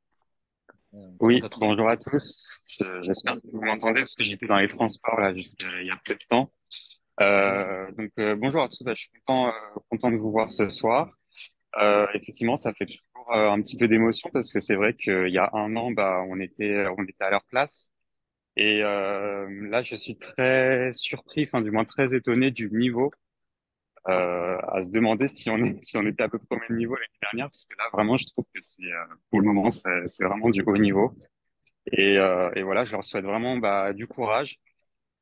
comment Oui, tu as trouvé? bonjour à tous. J'espère que vous m'entendez parce que j'étais dans les transports là jusqu'à il y a peu de temps. Bonjour à tous. Bah, je suis content de vous voir ce soir. Effectivement, ça fait toujours un petit peu d'émotion parce que c'est vrai qu'il y a un an, bah, on était à leur place Et là, je suis très surpris, enfin du moins très étonné du niveau, à se demander si on était à peu près au même niveau l'année dernière, parce que là, vraiment, je trouve que pour le moment, c'est vraiment du haut niveau. Et voilà, je leur souhaite vraiment du courage.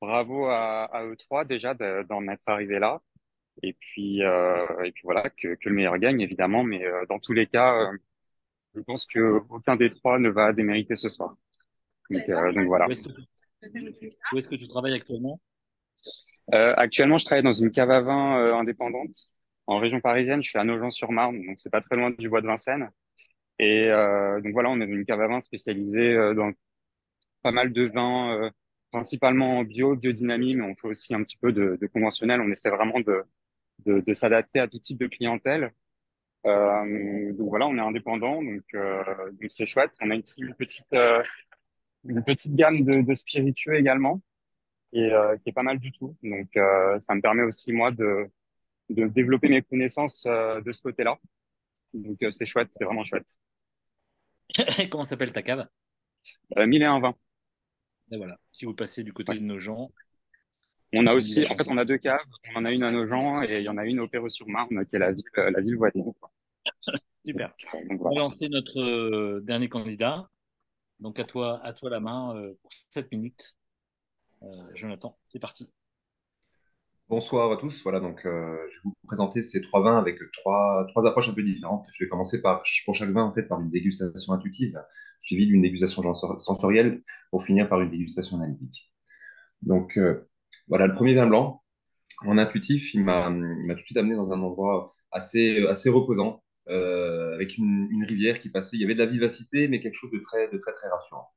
Bravo à eux trois déjà d'en être arrivés là. Et puis voilà, que le meilleur gagne, évidemment. Mais dans tous les cas, je pense que aucun des trois ne va démériter ce soir. Donc voilà. Où est-ce que tu travailles actuellement? Actuellement, je travaille dans une cave à vin indépendante en région parisienne. Je suis à Nogent-sur-Marne, donc c'est pas très loin du bois de Vincennes. Et donc voilà, on est une cave à vin spécialisée dans pas mal de vins, principalement en bio, biodynamie, mais on fait aussi un petit peu de conventionnel. On essaie vraiment de s'adapter à tout type de clientèle. Donc voilà, on est indépendant, donc c'est chouette. On a une petite gamme de spiritueux également, qui est pas mal du tout. Donc ça me permet aussi moi de développer mes connaissances de ce côté-là. Donc c'est chouette, c'est vraiment chouette. Comment s'appelle ta cave? 1001 vins. Et voilà. Si vous passez du côté de nos gens, On a on dit la aussi, en fait, chanson. on a deux caves. On en a une à Nogent et il y en a une au Perreux-sur-Marne, qui est la ville voisine. Super. Donc On va voilà. lancer notre dernier candidat. Donc à toi la main pour 7 minutes. Jonathan, c'est parti. Bonsoir à tous. Voilà, donc je vais vous présenter ces trois vins avec trois approches un peu différentes. Je vais commencer pour chaque vin, en fait, par une dégustation intuitive, suivie d'une dégustation sensorielle, pour finir par une dégustation analytique. Donc voilà, le premier vin blanc, en intuitif, il m'a tout de suite amené dans un endroit assez reposant, avec une rivière qui passait. Il y avait de la vivacité, mais quelque chose de très, très rassurant.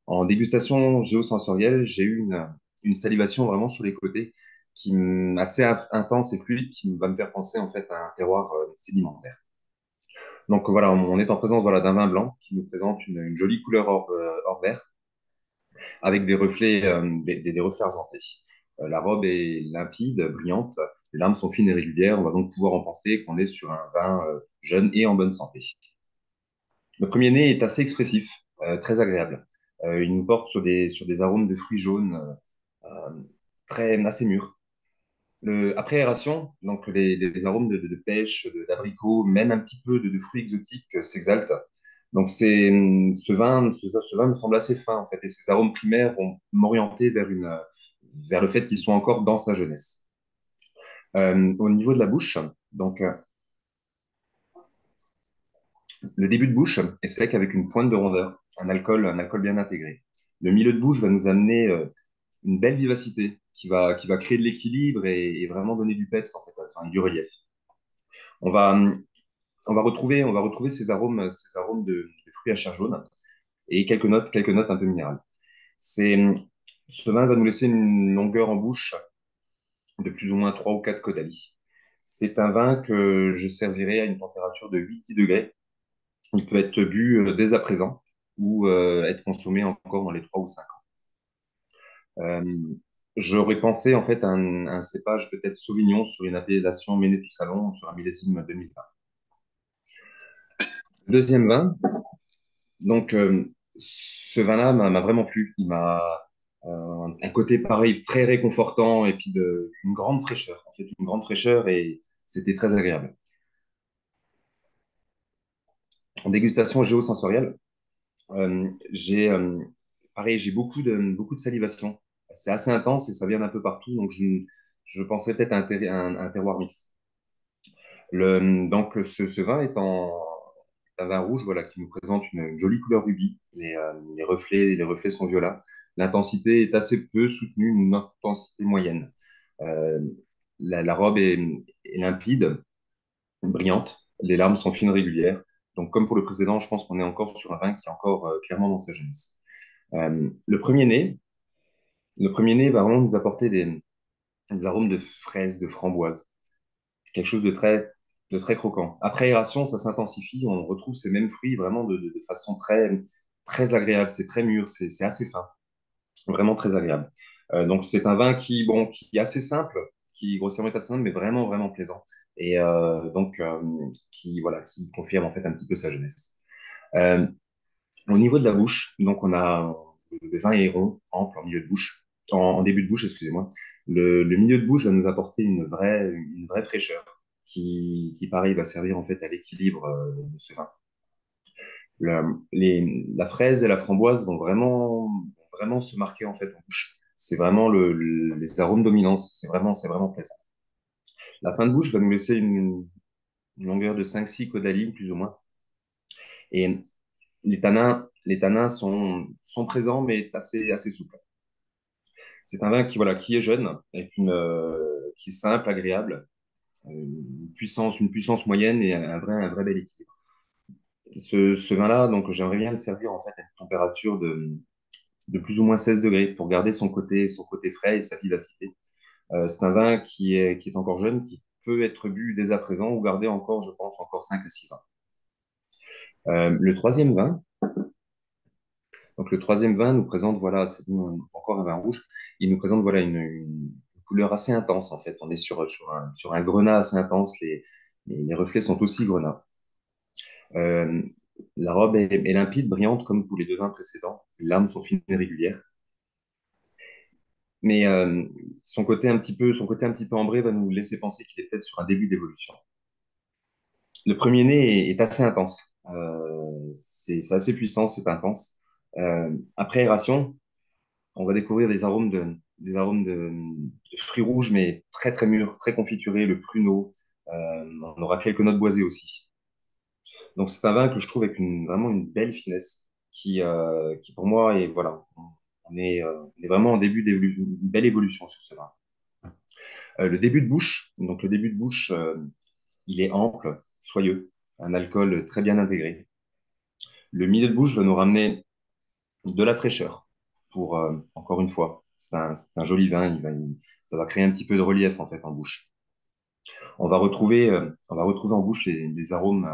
En dégustation géosensorielle, j'ai eu une salivation vraiment sur les côtés, assez intense et fluide, qui va me faire penser en fait à un terroir sédimentaire. Donc voilà, on est en présence voilà, d'un vin blanc qui nous présente une jolie couleur or vert, avec des reflets argentés. La robe est limpide, brillante, les lames sont fines et régulières. On va donc pouvoir en penser qu'on est sur un vin jeune et en bonne santé. Le premier nez est assez expressif, très agréable. Il nous porte sur des arômes de fruits jaunes, assez mûrs. Après aération, donc les arômes de pêche, d'abricot, même un petit peu de fruits exotiques s'exaltent. Donc ce vin me semble assez fin en fait, et ces arômes primaires vont m'orienter vers le fait qu'il soit encore dans sa jeunesse. Au niveau de la bouche, donc le début de bouche est sec avec une pointe de rondeur, un alcool bien intégré. Le milieu de bouche va nous amener une belle vivacité qui va créer de l'équilibre et vraiment donner du peps en fait, enfin, du relief. On va, on va retrouver ces arômes de fruits à chair jaune et quelques notes un peu minérales. C'est, Ce vin va nous laisser une longueur en bouche de plus ou moins 3 ou 4 caudalie. C'est un vin que je servirai à une température de 8-10 degrés. Il peut être bu dès à présent ou être consommé encore dans les 3 ou 5 ans. J'aurais pensé en fait à un cépage peut-être Sauvignon sur une appellation Méné tout Salon sur un millésime 2020. Deuxième vin, donc ce vin-là m'a vraiment plu. Il m'a un côté pareil très réconfortant et puis une grande fraîcheur. En fait, une grande fraîcheur et c'était très agréable. En dégustation géosensorielle, j'ai pareil, j'ai beaucoup de salivation. C'est assez intense et ça vient d'un peu partout, donc je pensais peut-être à un terroir mix. Donc ce vin est un vin rouge voilà, qui nous présente une jolie couleur rubis. Les reflets sont violats. L'intensité est assez peu soutenue, une intensité moyenne. Euh, la robe est limpide, brillante. Les larmes sont fines, régulières. Donc, comme pour le précédent, je pense qu'on est encore sur un vin qui est encore clairement dans sa jeunesse. Euh, le premier nez, le premier nez va vraiment nous apporter des arômes de fraises, de framboises, quelque chose de très croquant. Après aération, ça s'intensifie, on retrouve ces mêmes fruits vraiment de façon très agréable. C'est très mûr, c'est assez fin, vraiment très agréable. Donc c'est un vin qui est assez simple, qui grossièrement est assez simple, mais vraiment plaisant. Et qui confirme en fait un petit peu sa jeunesse. Euh, Au niveau de la bouche, donc on a le vin est rond, ample en milieu de bouche, en début de bouche, excusez-moi. Le milieu de bouche va nous apporter une vraie fraîcheur pareil, va servir en fait à l'équilibre de ce vin. La fraise et la framboise vont vraiment se marquer en fait en bouche. C'est vraiment les arômes dominants, c'est vraiment plaisant. La fin de bouche va nous laisser une longueur de 5-6 caudalines, plus ou moins. Et les tanins sont présents, mais assez souples. C'est un vin qui est jeune, qui est simple, agréable, une puissance moyenne et un vrai bel équilibre. Ce vin-là, donc, j'aimerais bien le servir en fait à une température de plus ou moins 16 degrés pour garder son côté frais et sa vivacité. C'est un vin qui est encore jeune, qui peut être bu dès à présent ou gardé encore, je pense, encore 5 à 6 ans. Le troisième vin, donc le troisième vin nous présente, voilà, c'est encore un vin rouge, il nous présente, voilà, une couleur assez intense, en fait. On est sur un grenat assez intense, les reflets sont aussi grenats. Euh, la robe est limpide, brillante, comme pour les deux vins précédents. Les lames sont fines et régulières. Mais son côté un petit peu ambré va nous laisser penser qu'il est peut-être sur un début d'évolution. Le premier nez est assez intense. C'est assez puissant, c'est intense. Après aération, on va découvrir des arômes de fruits rouges, mais très très mûrs, très confiturés, le pruneau. On aura quelques notes boisées aussi. Donc c'est un vin que je trouve avec vraiment une belle finesse qui pour moi est voilà, on est vraiment en début d'évolution, une belle évolution sur ce vin. Le début de bouche, donc le début de bouche, il est ample, soyeux, un alcool très bien intégré. Le milieu de bouche va nous ramener de la fraîcheur pour encore une fois, c'est un joli vin, ça va créer un petit peu de relief en fait en bouche. On va retrouver en bouche les arômes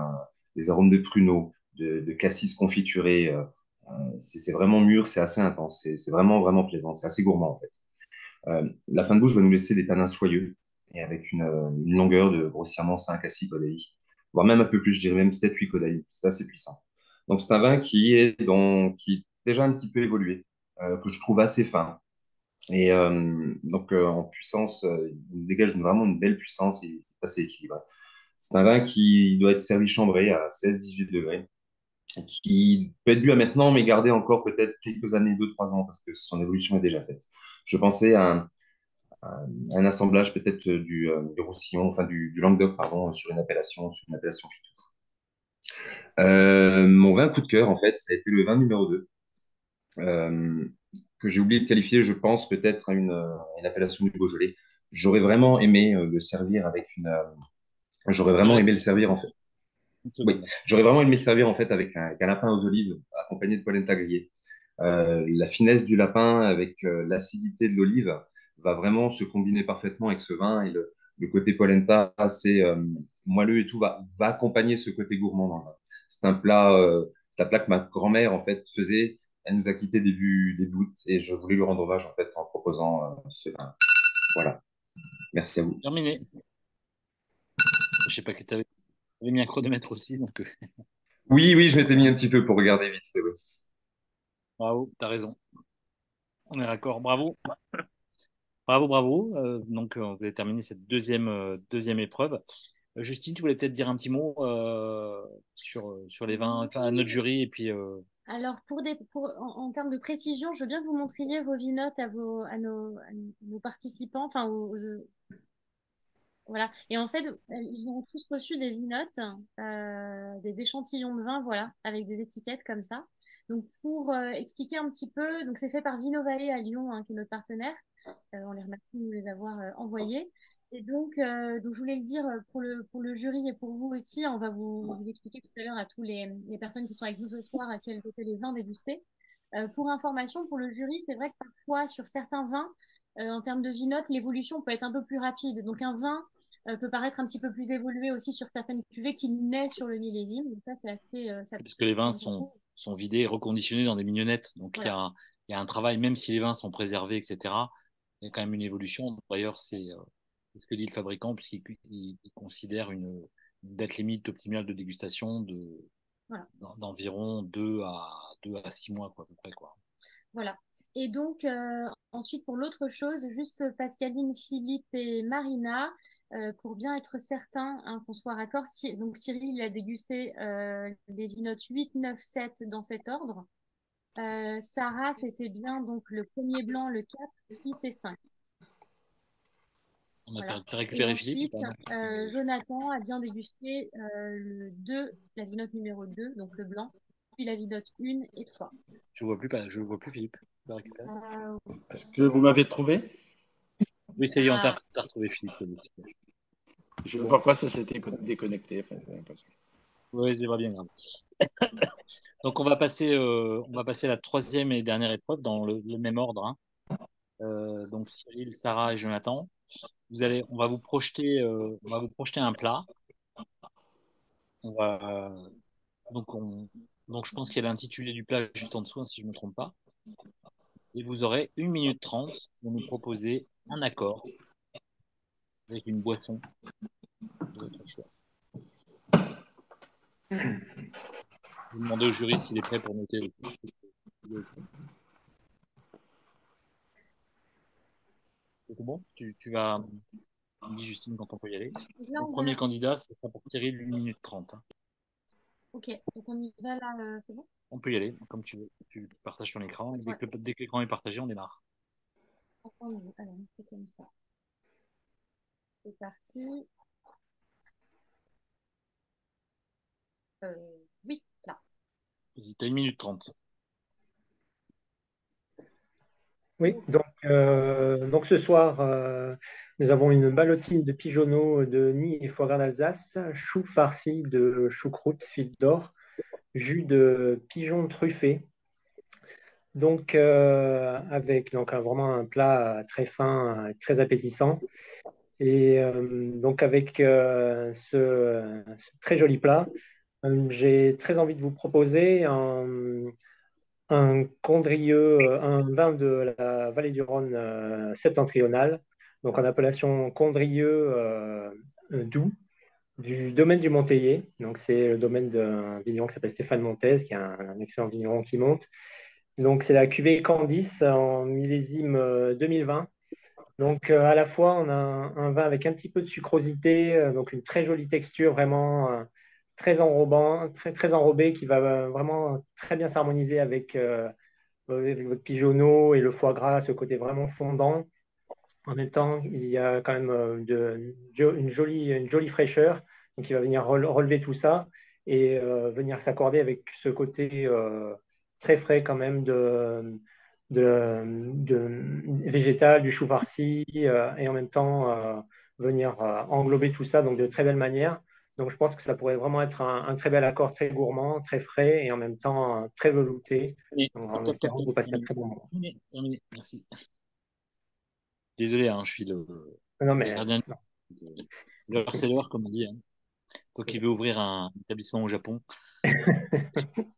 de pruneau, de cassis confituré. C'est vraiment mûr, c'est assez intense, c'est vraiment vraiment plaisant, c'est assez gourmand en fait. La fin de bouche va nous laisser des tanins soyeux et avec une longueur de grossièrement 5 à 6 caudailles, voire même un peu plus, je dirais même 7-8 caudailles. C'est assez puissant. Donc c'est un vin qui est déjà un petit peu évolué, que je trouve assez fin. Et en puissance, il dégage vraiment une belle puissance et assez équilibré. C'est un vin qui doit être servi chambré à 16-18 degrés, qui peut être bu à maintenant, mais gardé encore peut-être quelques années, 2-3 ans, parce que son évolution est déjà faite. Je pensais à un assemblage peut-être du Roussillon, enfin du Languedoc, pardon, sur une appellation Fitou. Mon vin coup de cœur, en fait, ça a été le vin numéro 2, euh, que j'ai oublié de qualifier, je pense, peut-être à une appellation du Beaujolais. J'aurais vraiment aimé le servir j'aurais vraiment aimé le servir, en fait. Oui, j'aurais vraiment aimé le servir, en fait, avec un lapin aux olives, accompagné de polenta grillée. La finesse du lapin avec l'acidité de l'olive va vraiment se combiner parfaitement avec ce vin et le côté polenta assez moelleux et tout va accompagner ce côté gourmand dans le vin. C'est un plat que ma grand-mère en fait faisait. Elle nous a quittés début août et je voulais lui rendre hommage en fait en proposant ce vin. Voilà. Merci à vous. Terminé. Je sais pas que tu avais mis un chronomètre aussi, donc Oui, oui, je m'étais mis un petit peu pour regarder vite fait. Oui. bravo, t'as raison. On est d'accord, bravo. Bravo, bravo. On va terminer cette deuxième épreuve. Justine, tu voulais peut-être dire un petit mot sur les vins, enfin, à notre jury, et puis Alors, en termes de précision, je veux bien que vous montriez vos vinotes à nos participants, enfin, voilà. Et en fait, ils ont tous reçu des vinotes, des échantillons de vin, voilà, avec des étiquettes comme ça. Donc, pour expliquer un petit peu, donc c'est fait par Vino Valley à Lyon, hein, qui est notre partenaire. On les remercie de nous les avoir envoyés. Et donc, je voulais le dire pour le jury et pour vous aussi, on va vous expliquer tout à l'heure à tous les personnes qui sont avec nous ce soir à quels étaient les vins dégustés. Pour information, pour le jury, c'est vrai que parfois, sur certains vins, en termes de vinotes, l'évolution peut être un peu plus rapide. Donc, un vin peut paraître un petit peu plus évolué aussi sur certaines cuvées qui naît sur le millésime. Donc, ça, c'est assez. parce que les vins sont vidés et reconditionnés dans des mignonnettes. Donc, Voilà. il y a un travail, même si les vins sont préservés, etc., il y a quand même une évolution. D'ailleurs, c'est ce que dit le fabricant, puisqu'il considère une date limite optimale de dégustation Voilà. d'environ 2 à 6 mois, quoi, à peu près, quoi. Voilà. Et donc, ensuite, pour l'autre chose, juste Pascaline, Philippe et Marina, pour bien être certain hein, qu'on soit raccord. Donc, Cyril, il a dégusté les vinotes 8, 9, 7 dans cet ordre. Sarah, c'était bien donc le premier blanc, le 4, 6 et 5. On a Voilà. Et récupéré Philippe. ensuite, Jonathan a bien dégusté le 2, la vinote numéro 2, donc le blanc, puis la vinote 1 et 3. Je vois plus Philippe. On va récupérer. Est-ce que vous m'avez trouvé? Oui, ça y est, on t'a retrouvé Philippe. Je ne sais pas pourquoi ça s'était déconnecté. Enfin, j'ai l'impression. Oui, c'est pas bien grave. Donc on va passer à la troisième et dernière épreuve dans le même ordre, hein. Donc Cyril, Sarah et Jonathan. On va vous projeter un plat. On va, donc je pense qu'il y a l'intitulé du plat juste en dessous, hein, si je ne me trompe pas. Et vous aurez 1 minute 30 pour nous proposer un accord avec une boisson de votre choix. Vous demandez au jury s'il est prêt pour noter le... C'est tout bon? Tu vas, me dis Justine quand on peut y aller. Là, Le premier candidat, c'est ça pour Cyril, 1 minute 30. Hein. Ok, donc on y va là, c'est bon? On peut y aller, comme tu veux. Tu partages ton écran. Et dès que l'écran est partagé, on démarre. Entendu. Alors, on fait comme ça. C'est parti. Oui, là. Vas-y, t'as 1 minute 30. Oui, donc ce soir, nous avons une ballotine de pigeonneaux de nid et foie gras d'Alsace, choux farcis de choucroute, fil d'or, jus de pigeon truffé. Donc, avec vraiment un plat très fin, très appétissant. Et donc, avec ce très joli plat, j'ai très envie de vous proposer un Condrieu, un vin de la vallée du Rhône septentrionale, donc en appellation Condrieu doux, du domaine du Monteillé. Donc, c'est le domaine d'un vigneron qui s'appelle Stéphane Montez, qui est un excellent vigneron qui monte. Donc, c'est la cuvée Candice en millésime 2020. Donc, à la fois, on a un vin avec un petit peu de sucrosité, donc une très jolie texture, vraiment très enrobant, très, très enrobé, qui va vraiment très bien s'harmoniser avec votre pigeonneau et le foie gras, ce côté vraiment fondant. En même temps, il y a quand même une jolie fraîcheur, donc il va venir relever tout ça et venir s'accorder avec ce côté très frais quand même de végétal, du chou farci, et en même temps venir englober tout ça donc de très belle manière. Donc je pense que ça pourrait vraiment être un très bel accord, très gourmand, très frais et en même temps très velouté, en Top, top, espérant top. que vous passiez un très bon moment. Terminé. Merci. Désolé, hein, je suis le Non, mais gardien. non. L'heure, c'est l'heure, comme on dit. Hein. Toi qui veux ouvrir un établissement au Japon,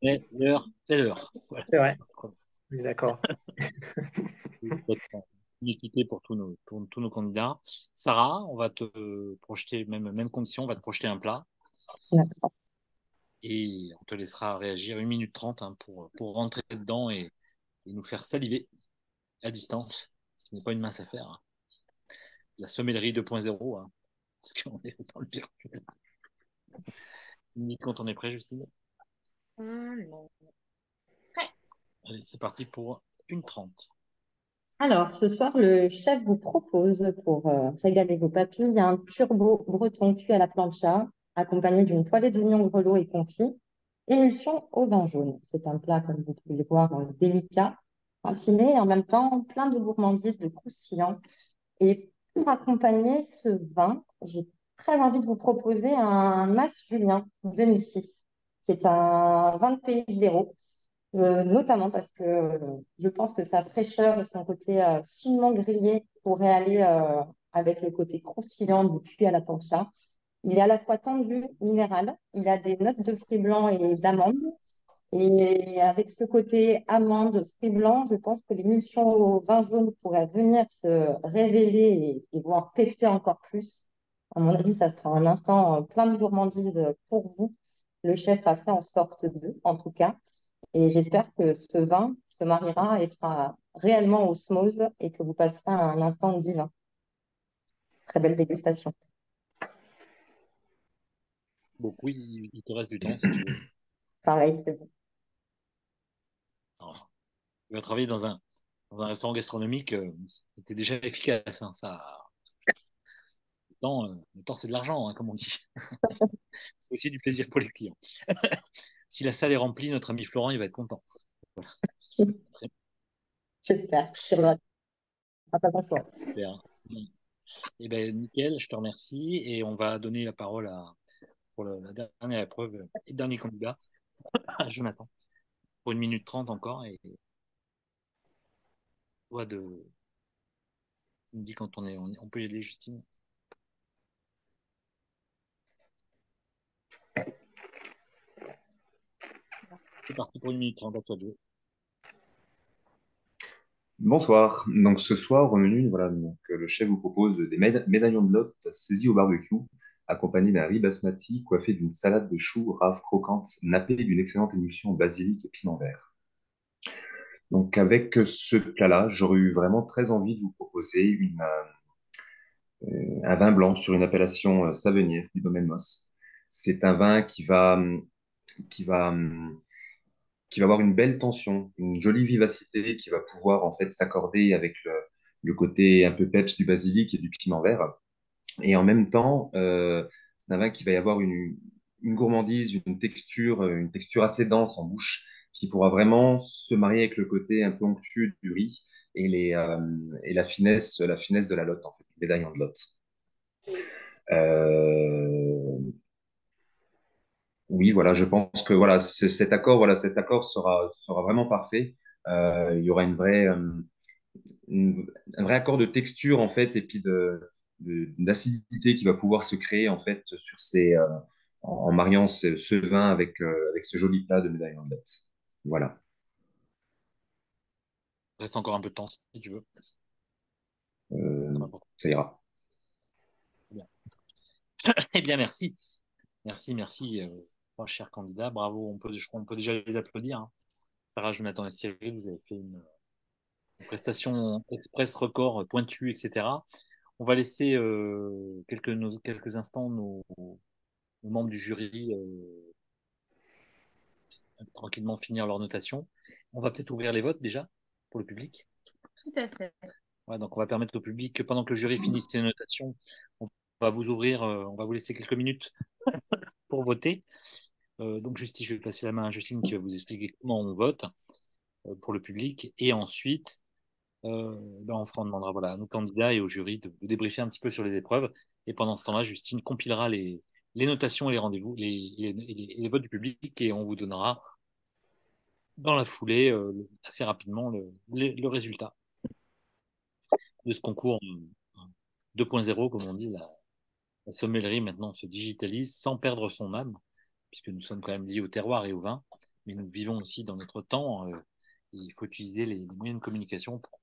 mais l'heure, c'est l'heure. Voilà. C'est vrai, on est d'accord. Une équité pour tous nos candidats. Sarah, on va te projeter, même condition, on va te projeter un plat D'accord. et on te laissera réagir 1 minute 30 hein, pour rentrer dedans et nous faire saliver à distance, ce qui n'est pas une mince affaire. Hein. La sommellerie 2.0, hein, parce qu'on est dans le virtuel. Quand on est prêt, Justine. Non. Allez, c'est parti pour 1 minute 30. Alors, ce soir, le chef vous propose, pour régaler vos papilles, un turbo breton cuit à la plancha, accompagné d'une poêlée d'oignons grelots et confits, émulsion au vin jaune. C'est un plat, comme vous pouvez le voir, délicat, raffiné et en même temps plein de gourmandises, de croustillants. Et pour accompagner ce vin, j'ai très envie de vous proposer un Mas Julien 2006, qui est un vin de pays de l'Hérault, notamment parce que je pense que sa fraîcheur et son côté finement grillé pourraient aller avec le côté croustillant du cuit à la plancha. Il est à la fois tendu, minéral, il a des notes de fruits blancs et d'amandes. Et avec ce côté amande, fruits blancs, je pense que l'émulsion au vin jaune pourrait venir se révéler et voire pépser encore plus. À mon avis, ça sera un instant plein de gourmandise pour vous. Le chef a fait en sorte de, en tout cas. Et j'espère que ce vin se mariera et fera réellement osmose et que vous passerez un instant divin. Très belle dégustation. Donc oui, il te reste du temps si tu veux. Pareil, c'est bon. Alors, tu vas travailler dans un restaurant gastronomique, c'était déjà efficace. Hein, ça, le temps c'est de l'argent, hein, comme on dit. C'est aussi du plaisir pour les clients. Si la salle est remplie, notre ami Florent, il va être content. Voilà. J'espère. Tu regrette. Ah, pas grand choix. Super. Eh ben, nickel, je te remercie. Et on va donner la parole pour la dernière épreuve et dernier candidat, à Jonathan, pour 1 minute 30 encore. Et toi, tu me dis quand on peut y aller, Justine. C'est parti pour 1 minute 30, à toi deux. Bonsoir. Donc ce soir au menu, voilà, donc, le chef vous propose des médaillons de lot saisis au barbecue, accompagnés d'un riz basmati coiffé d'une salade de choux rave croquante, nappée d'une excellente émulsion basilic et piment vert. Donc avec ce plat-là, j'aurais eu vraiment très envie de vous proposer un vin blanc sur une appellation savenière du domaine Moss. C'est un vin qui va, qui va avoir une belle tension, une jolie vivacité, qui va pouvoir en fait s'accorder avec le côté un peu peps du basilic et du piment vert. Et en même temps, c'est un vin qui va y avoir une gourmandise, une texture assez dense en bouche, qui pourra vraiment se marier avec le côté un peu onctueux du riz et la finesse de la lotte, en fait, le médaillon de lotte. Euh, oui, voilà, je pense que voilà, cet accord sera vraiment parfait. Il y aura un vrai accord de texture en fait, et puis d'acidité qui va pouvoir se créer en fait en mariant ce vin avec ce joli plat de médaillon de Lotz. Voilà. Il reste encore un peu de temps si tu veux. Euh, Ça va pas. Ça ira. Bien. Eh bien, merci. Merci, merci, trois chers candidats. Bravo, je crois qu'on peut déjà les applaudir. Hein. Sarah, Jonathan et Cyril, vous avez fait une prestation express record pointue, etc. On va laisser quelques instants nos membres du jury tranquillement finir leur notation. On va peut-être ouvrir les votes déjà pour le public. Tout à fait. Ouais, donc on va permettre au public que pendant que le jury finisse ses notations, on va vous ouvrir, on va vous laisser quelques minutes pour voter. Donc Justine, je vais passer la main à Justine qui va vous expliquer comment on vote pour le public. Et ensuite, on demandera voilà, à nos candidats et au jury de débriefer un petit peu sur les épreuves. Et pendant ce temps-là, Justine compilera les notations et les rendez-vous, les votes du public et on vous donnera dans la foulée, assez rapidement, le résultat de ce concours 2.0, comme on dit. La sommellerie maintenant se digitalise sans perdre son âme, puisque nous sommes quand même liés au terroir et au vin, mais nous vivons aussi dans notre temps. Il faut utiliser les moyens de communication pour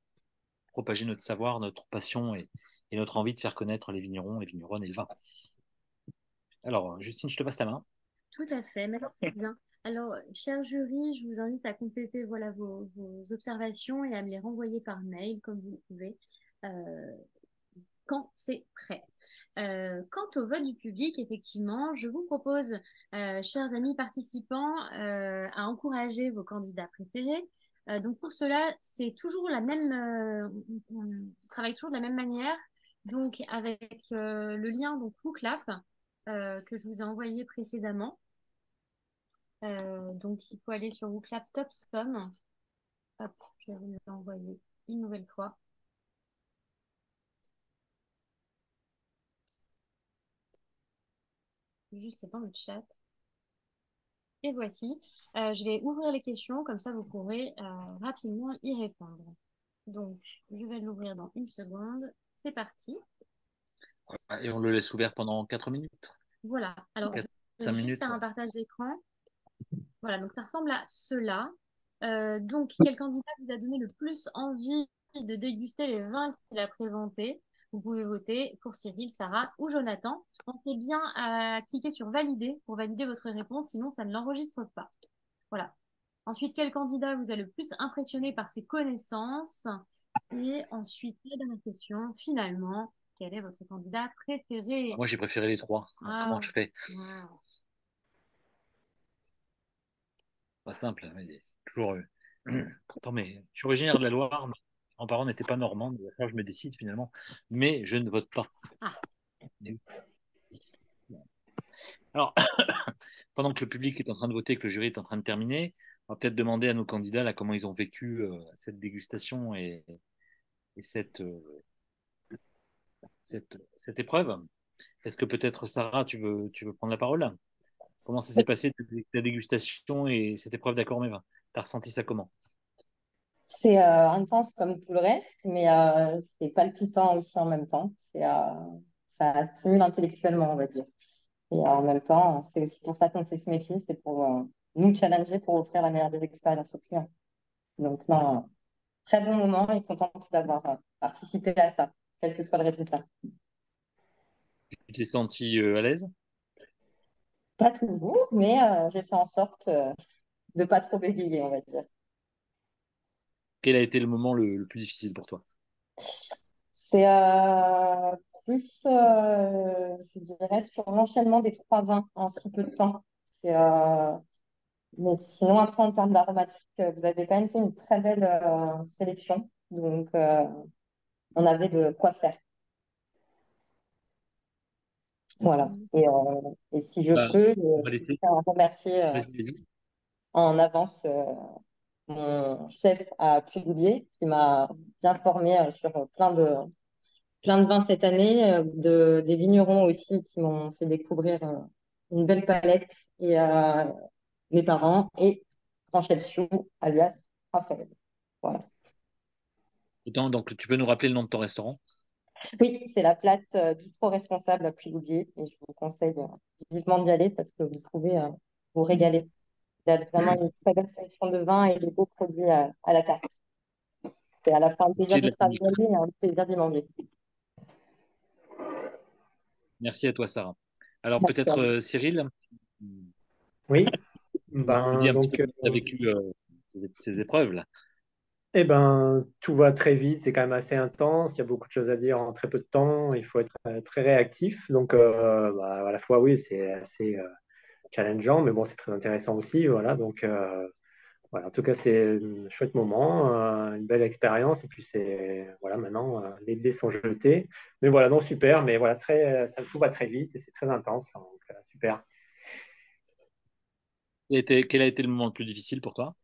propager notre savoir, notre passion et notre envie de faire connaître les vignerons, les vigneronnes et le vin. Alors, Justine, je te passe la main. Tout à fait, merci bien. Alors, cher jury, je vous invite à compléter voilà, vos observations et à me les renvoyer par mail, comme vous le pouvez, quand c'est prêt. Quant au vote du public, effectivement, je vous propose, chers amis participants, à encourager vos candidats préférés. Donc pour cela, c'est toujours la même, on travaille toujours de la même manière. Donc avec le lien donc WooClap que je vous ai envoyé précédemment. Donc il faut aller sur WooClap Top Sum. Hop, je vais vous l'envoyer une nouvelle fois. Juste c'est dans le chat. Et voici, je vais ouvrir les questions, comme ça vous pourrez rapidement y répondre. Donc, je vais l'ouvrir dans une seconde. C'est parti. Et on le laisse ouvert pendant 4 minutes. Voilà. Alors, je 5 vais juste minutes. faire un partage d'écran. Voilà, donc ça ressemble à cela. Donc, quel candidat vous a donné le plus envie de déguster les vins qu'il a présentés? Vous pouvez voter pour Cyril, Sarah ou Jonathan. Pensez bien à cliquer sur valider pour valider votre réponse, sinon ça ne l'enregistre pas. Voilà. Ensuite, quel candidat vous a le plus impressionné par ses connaissances? Et ensuite, la dernière question, finalement, quel est votre candidat préféré? Moi, j'ai préféré les trois. Comment je fais? Wow. Pas simple, mais toujours. Pourtant, mais je suis originaire de la Loire. Mes grands-parents n'étaient pas normands. Alors, je me décide finalement, mais je ne vote pas. Ah. Alors, pendant que le public est en train de voter, que le jury est en train de terminer, on va peut-être demander à nos candidats là comment ils ont vécu cette dégustation et cette épreuve. Est-ce que peut-être Sarah, tu veux prendre la parole? Comment ça s'est passé ta dégustation et cette épreuve d'accord mais t'as ressenti ça comment? C'est intense comme tout le reste, mais c'est palpitant aussi en même temps. Ça stimule intellectuellement, on va dire. Et en même temps, c'est aussi pour ça qu'on fait ce métier, c'est pour nous challenger, pour offrir la meilleure des expériences aux clients. Donc, non, très bon moment et contente d'avoir participé à ça, quel que soit le résultat. Tu t'es senti à l'aise? Pas toujours, mais j'ai fait en sorte de pas trop bégayer, on va dire. Quel a été le moment le plus difficile pour toi? C'est plus, je dirais, sur l'enchaînement des trois vins en si peu de temps. Mais sinon, après, en termes d'aromatique, vous avez quand même fait une très belle sélection. Donc, on avait de quoi faire. Voilà. Et si je Bah, peux, on va laisser. je tiens à remercier Vas-y. en avance mon chef à Puy qui m'a bien formé sur plein de vins cette année, des vignerons aussi qui m'ont fait découvrir une belle palette et mes parents et Franchel Chou, alias Raphaël. Voilà. Donc, tu peux nous rappeler le nom de ton restaurant? Oui, c'est la place Bistrot Responsable à Puy-Louviers et je vous conseille vivement d'y aller parce que vous pouvez vous régaler. Il y a vraiment une très belle sélection de vins et de beaux produits à la carte. C'est à la fois un Au plaisir pied de de la travailler Saint-Nicolas. et un plaisir d'y manger. Merci à toi, Sarah. Alors, Merci à peut-être vous. Cyril, Oui, tu dis ben un petit peu donc, comment tu as vécu ces épreuves-là. eh ben, tout va très vite, c'est quand même assez intense, il y a beaucoup de choses à dire en très peu de temps, il faut être très réactif. Donc, bah, à la fois, oui, c'est assez challengeant, mais bon, c'est très intéressant aussi. Voilà, donc, voilà, en tout cas, c'est un chouette moment, une belle expérience. Et puis, voilà, maintenant, les dés sont jetés. Mais voilà, non, super, mais voilà, tout va très vite et c'est très intense. Donc, super. Quel a été le moment le plus difficile pour toi?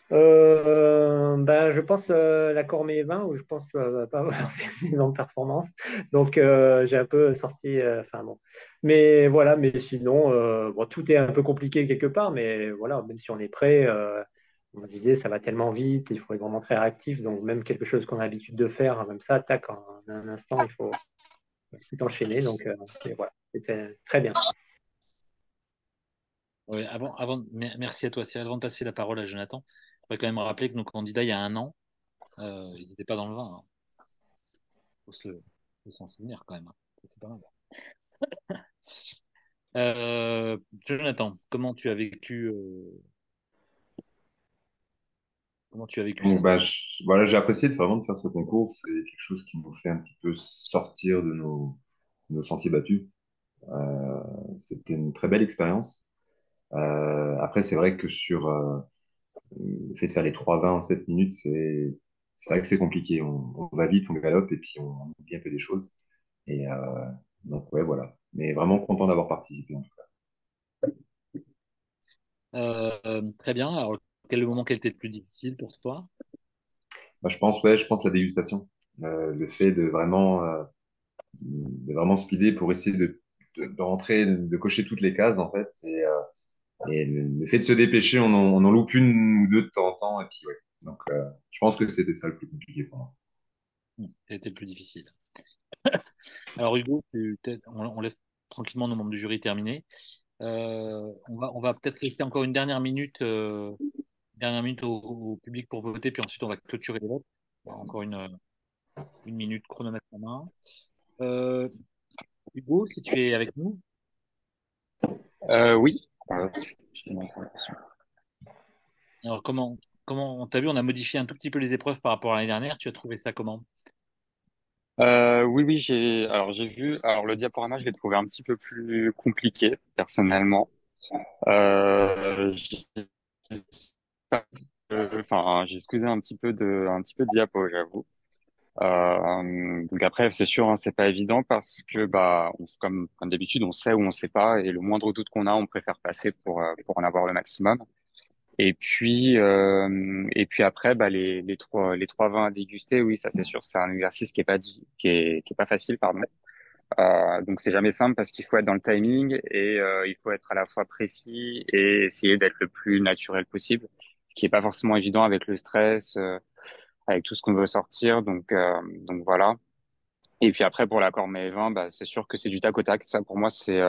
Ben, je pense la Cormet 20 où je pense pas avoir fait une énorme performance. Donc j'ai un peu sorti. Enfin bon. Mais voilà, mais sinon, bon, tout est un peu compliqué quelque part, mais voilà, même si on est prêt, on disait ça va tellement vite, il faut être vraiment très réactif. Donc même quelque chose qu'on a l'habitude de faire, hein, même ça, tac, en un instant, il faut tout enchaîner. Donc et voilà, c'était très bien. Ouais, merci à toi, Cyril. Avant de passer la parole à Jonathan, je voudrais quand même rappeler que nos candidats, il y a un an, ils n'étaient pas dans le vin. Faut s'en souvenir quand même, hein. C'est pas mal. Jonathan, comment tu as vécu Donc, ça? bah, voilà, j'ai apprécié vraiment de faire ce concours. C'est quelque chose qui nous fait un petit peu sortir de nos sentiers battus. Euh, C'était une très belle expérience. Après, c'est vrai que sur le fait de faire les 3 vins en 7 minutes, c'est vrai que c'est compliqué. On va vite, on galope et puis on oublie un peu des choses. Et donc, ouais, voilà. Mais vraiment content d'avoir participé, en tout cas. Très bien. Alors, quel est le moment qui a été le plus difficile pour toi? Bah, je pense la dégustation. Le fait de vraiment speeder pour essayer de rentrer, de cocher toutes les cases, en fait. Et le fait de se dépêcher, on en loupe une ou deux de temps en temps. Et puis, ouais. Donc, je pense que c'était ça le plus compliqué pour moi. Ça a été le plus difficile. Alors, Hugo, on laisse tranquillement nos membres du jury terminer. On va peut-être laisser encore dernière minute au public pour voter, puis ensuite on va clôturer les votes. Il y a encore une minute chronomètre en main. Euh, Hugo, si tu es avec nous, Oui. Je te montre la question. Alors, t'as vu, on a modifié un tout petit peu les épreuves par rapport à l'année dernière. Tu as trouvé ça comment? Oui, oui, j'ai vu. Alors le diaporama, je l'ai trouvé un petit peu plus compliqué personnellement. J'ai enfin, j'ai excusé un petit peu de diapo, j'avoue. Donc après, c'est sûr, hein, c'est pas évident parce que bah, comme d'habitude, on sait ou on sait pas, et le moindre doute qu'on a, on préfère passer pour en avoir le maximum. Et puis après, bah, les trois vins à déguster, oui, ça c'est sûr, c'est un exercice qui est pas facile, pardon. Donc c'est jamais simple parce qu'il faut être dans le timing et il faut être à la fois précis et essayer d'être le plus naturel possible, ce qui est pas forcément évident avec le stress, avec tout ce qu'on veut sortir. Donc voilà. Et puis après pour l'accord mets 20, bah c'est sûr que c'est du tac au tac. Ça pour moi c'est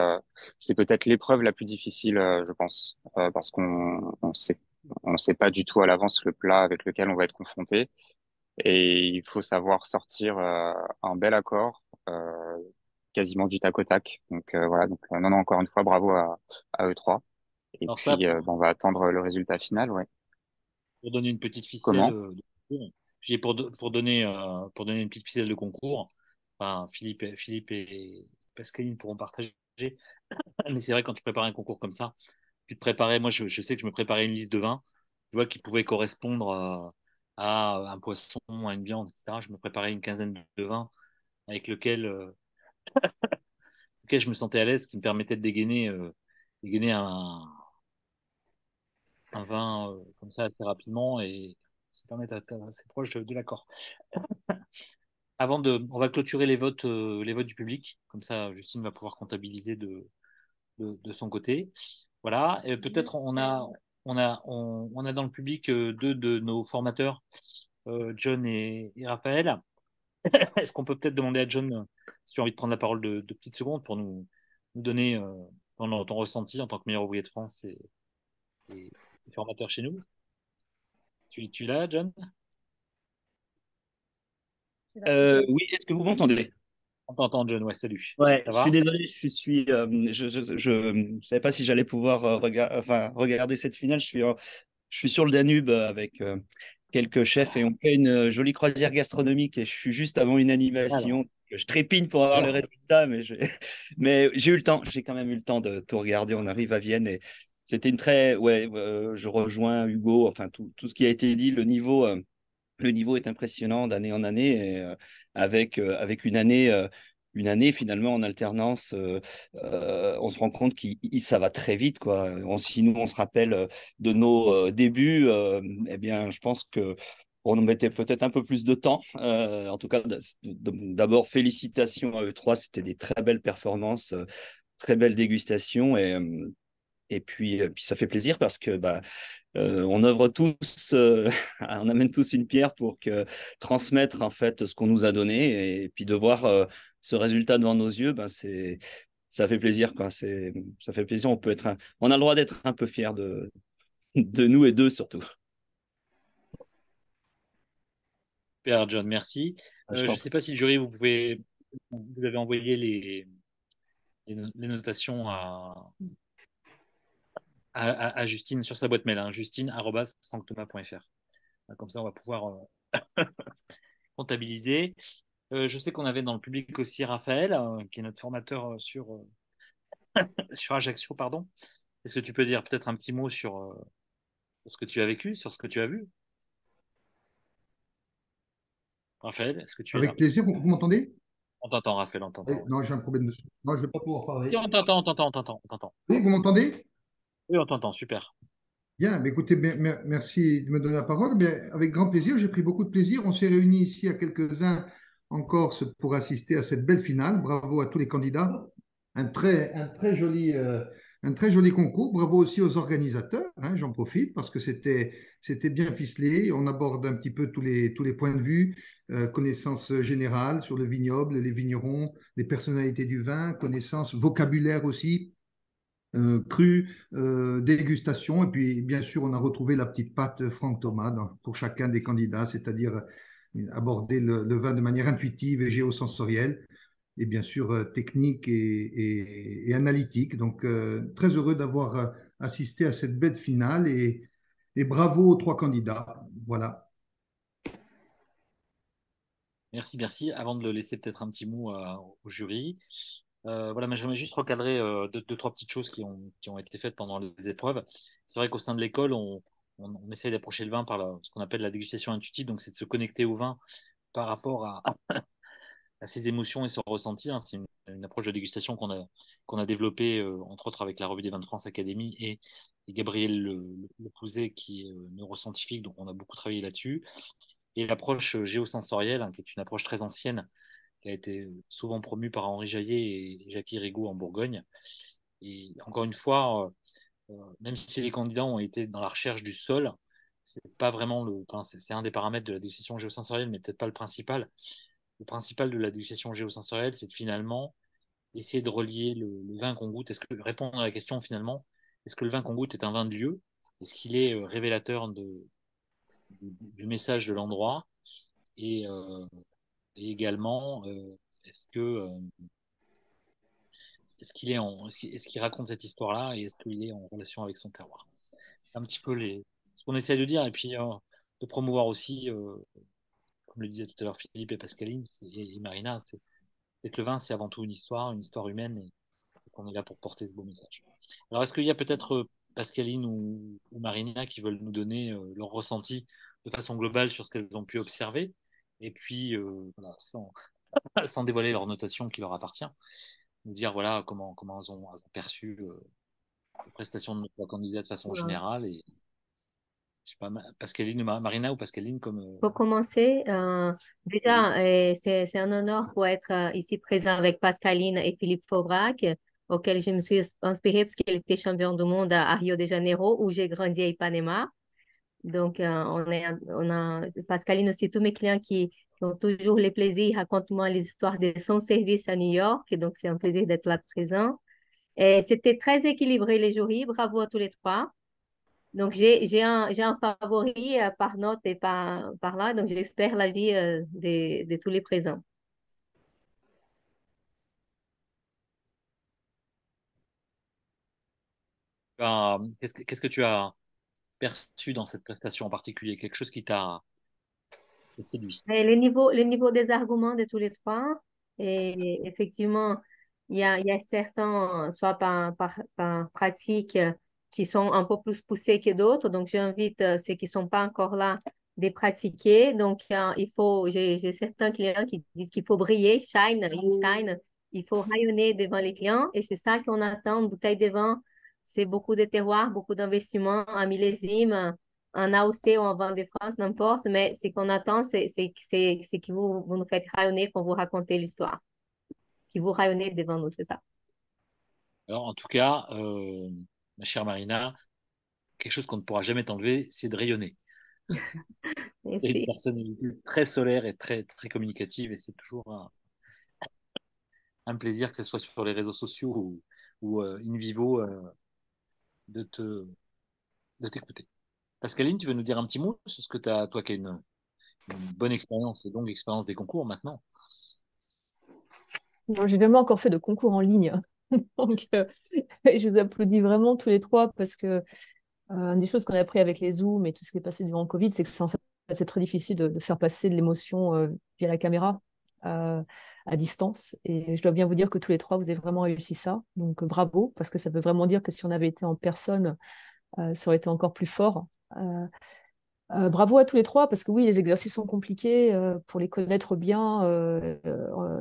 peut-être l'épreuve la plus difficile, je pense, parce qu'on sait pas du tout à l'avance le plat avec lequel on va être confronté et il faut savoir sortir un bel accord, quasiment du tac au tac. Donc voilà. Donc non, non, encore une fois bravo à eux trois. Et Alors ça, puis bon, on va attendre le résultat final. Ouais. pour donner une petite ficelle Comment? de concours, pour donner une petite ficelle de concours, enfin, Philippe et Pascaline pourront partager. Mais c'est vrai, quand tu prépares un concours comme ça, tu te préparais, moi je sais que je me préparais une liste de vins, tu vois, qui pouvait correspondre à un poisson, à une viande, etc. Je me préparais une quinzaine de vins avec lequel je me sentais à l'aise, qui me permettait de dégainer un vin comme ça assez rapidement et ça permet d'être assez proche de l'accord. On va clôturer les votes du public. Comme ça, Justine va pouvoir comptabiliser de son côté. Voilà. Et peut-être on a dans le public deux de nos formateurs, John et Raphaël. Est-ce qu'on peut peut-être demander à John si tu as envie de prendre la parole de petites secondes pour nous donner ton ressenti en tant que meilleur ouvrier de France et formateur chez nous? Tu l'as, John? Oui, est-ce que vous m'entendez? On t'entend, John. Ouais, salut. Ouais, Ça je suis va? désolé, je savais pas si j'allais pouvoir regarder cette finale. Je suis sur le Danube avec quelques chefs et on fait une jolie croisière gastronomique et je suis juste avant une Alors, animation. Je trépigne pour avoir le alors, résultat, mais j'ai eu le temps, j'ai quand même eu le temps de tout regarder. On arrive à Vienne et c'était une très, ouais, je rejoins Hugo, enfin tout ce qui a été dit, le niveau est impressionnant d'année en année, et, avec une année finalement en alternance, on se rend compte que ça va très vite, quoi. Si nous on se rappelle de nos débuts, eh bien, je pense que on nous mettait peut-être un peu plus de temps. En tout cas, d'abord félicitations à eux trois, c'était des très belles performances, très belles dégustations puis ça fait plaisir parce que bah, on œuvre tous, on amène tous une pierre pour transmettre en fait ce qu'on nous a donné et puis de voir ce résultat devant nos yeux, ben ça fait plaisir quoi. Ça fait plaisir. On a le droit d'être un peu fier de nous et d'eux surtout. super, John, merci. Je Je t'en ne prie. sais pas si le jury, vous avez envoyé les notations à Justine sur sa boîte mail, hein, justine@frankthomas.fr. Comme ça, on va pouvoir comptabiliser. Je sais qu'on avait dans le public aussi Raphaël, qui est notre formateur sur Ajaccio, pardon. Est-ce que tu peux dire peut-être un petit mot sur ce que tu as vécu, sur ce que tu as vu? Raphaël, est-ce que tu es Avec là? plaisir, vous m'entendez? On t'entend, Raphaël, on Oui, t'entend. Ouais. non, j'ai un problème de son. Non, je ne vais pas pouvoir Si, parler. on t'entend, on t'entend, on t'entend, on t'entend. Oui, vous m'entendez? Oui, on t'entend, super. Bien, mais écoutez, merci de me donner la parole. Bien, avec grand plaisir, j'ai pris beaucoup de plaisir. On s'est réunis ici à quelques-uns en Corse pour assister à cette belle finale. Bravo à tous les candidats. Un très joli concours. Bravo aussi aux organisateurs, hein, j'en profite parce que c'était bien ficelé. On aborde un petit peu tous les points de vue, connaissances générales sur le vignoble, les vignerons, les personnalités du vin, connaissances vocabulaire aussi, cru, dégustation. Et puis, bien sûr, on a retrouvé la petite patte Franck Thomas pour chacun des candidats, c'est-à-dire aborder le vin de manière intuitive et géosensorielle et bien sûr technique et analytique. Donc, très heureux d'avoir assisté à cette belle finale Et bravo aux trois candidats. Voilà. Merci, merci. Avant de le laisser peut-être un petit mot au jury, voilà, mais j'aimerais juste recadrer deux, trois petites choses qui ont été faites pendant les épreuves. C'est vrai qu'au sein de l'école, on essaie d'approcher le vin par ce qu'on appelle la dégustation intuitive, donc c'est de se connecter au vin par rapport à ses émotions et son ressenti, hein. C'est une approche de dégustation qu'on a développée, entre autres, avec la Revue des Vins de France Académie et Gabriel Le Pouzet, qui est neuroscientifique, donc on a beaucoup travaillé là-dessus. Et l'approche géosensorielle, hein, qui est une approche très ancienne, qui a été souvent promue par Henri Jaillet et Jacques Rigaud en Bourgogne. Et encore une fois, même si les candidats ont été dans la recherche du sol, c'est pas vraiment enfin, c'est un des paramètres de la dégustation géosensorielle, mais peut-être pas le principal. Le principal de la dégustation géosensorielle, c'est de finalement essayer de relier le vin qu'on goûte. Répondre à la question finalement, est-ce que le vin qu'on goûte est un vin de lieu? Est-ce qu'il est révélateur du message de l'endroit? Et, euh, et également, est-ce que est-ce qu'il raconte cette histoire-là et est-ce qu'il est en relation avec son terroir? Un petit peu ce qu'on essaie de dire et puis de promouvoir aussi, comme le disaient tout à l'heure Philippe et Pascaline et Marina, c'est que le vin, c'est avant tout une histoire humaine et qu'on est là pour porter ce beau message. Alors, est-ce qu'il y a peut-être Pascaline ou Marina qui veulent nous donner leur ressenti de façon globale sur ce qu'elles ont pu observer et puis, voilà, sans dévoiler leur notation qui leur appartient, nous dire voilà comment elles ont perçu les prestations de nos trois candidats de façon Ouais. générale et je sais pas, Pascaline, Marina ou Pascaline comme Pour commencer, déjà, c'est un honneur pour être ici présent avec Pascaline et Philippe Faubrac, auquel je me suis inspirée parce qu'il était champion du monde à Rio de Janeiro, où j'ai grandi à Ipanema. Donc, on a Pascaline aussi, tous mes clients qui ont toujours les plaisirs, racontent-moi les histoires de son service à New York. Et donc, c'est un plaisir d'être là présent. Et c'était très équilibré les jurys. Bravo à tous les trois. Donc, j'ai un favori par note et par là. Donc, j'espère l'avis de tous les présents. qu'est-ce que tu as perçu dans cette prestation en particulier? Quelque chose qui t'a séduit? Et le niveau des arguments de tous les trois, et effectivement, il y a certains, soit par pratique, qui sont un peu plus poussés que d'autres. Donc, j'invite ceux qui ne sont pas encore là de pratiquer. Donc, j'ai certains clients qui disent qu'il faut briller, shine. Il faut rayonner devant les clients. Et c'est ça qu'on attend. Une bouteille de vin, c'est beaucoup de terroir, beaucoup d'investissement, un millésime en AOC ou en vin de France, n'importe, mais ce qu'on attend, c'est que vous nous faites rayonner pour vous raconter l'histoire, que vous rayonnez devant nous, c'est ça. Alors, en tout cas, ma chère Marina, quelque chose qu'on ne pourra jamais t'enlever, c'est de rayonner. Tu es une Merci. personnalité très solaire et très, très communicative et c'est toujours un plaisir, que ce soit sur les réseaux sociaux ou in vivo, de de t'écouter. Pascaline, tu veux nous dire un petit mot sur ce que tu as, toi qui as une bonne expérience et longue expérience des concours maintenant? Non, j'ai jamais encore fait de concours en ligne. Donc, je vous applaudis vraiment tous les trois parce que une des choses qu'on a appris avec les Zooms et tout ce qui est passé durant le Covid, c'est que c'est très difficile de faire passer de l'émotion via la caméra à distance. Et je dois bien vous dire que tous les trois, vous avez vraiment réussi ça. Donc, bravo, parce que ça veut vraiment dire que si on avait été en personne, ça aurait été encore plus fort. Bravo à tous les trois, parce que oui, les exercices sont compliqués. Pour les connaître bien,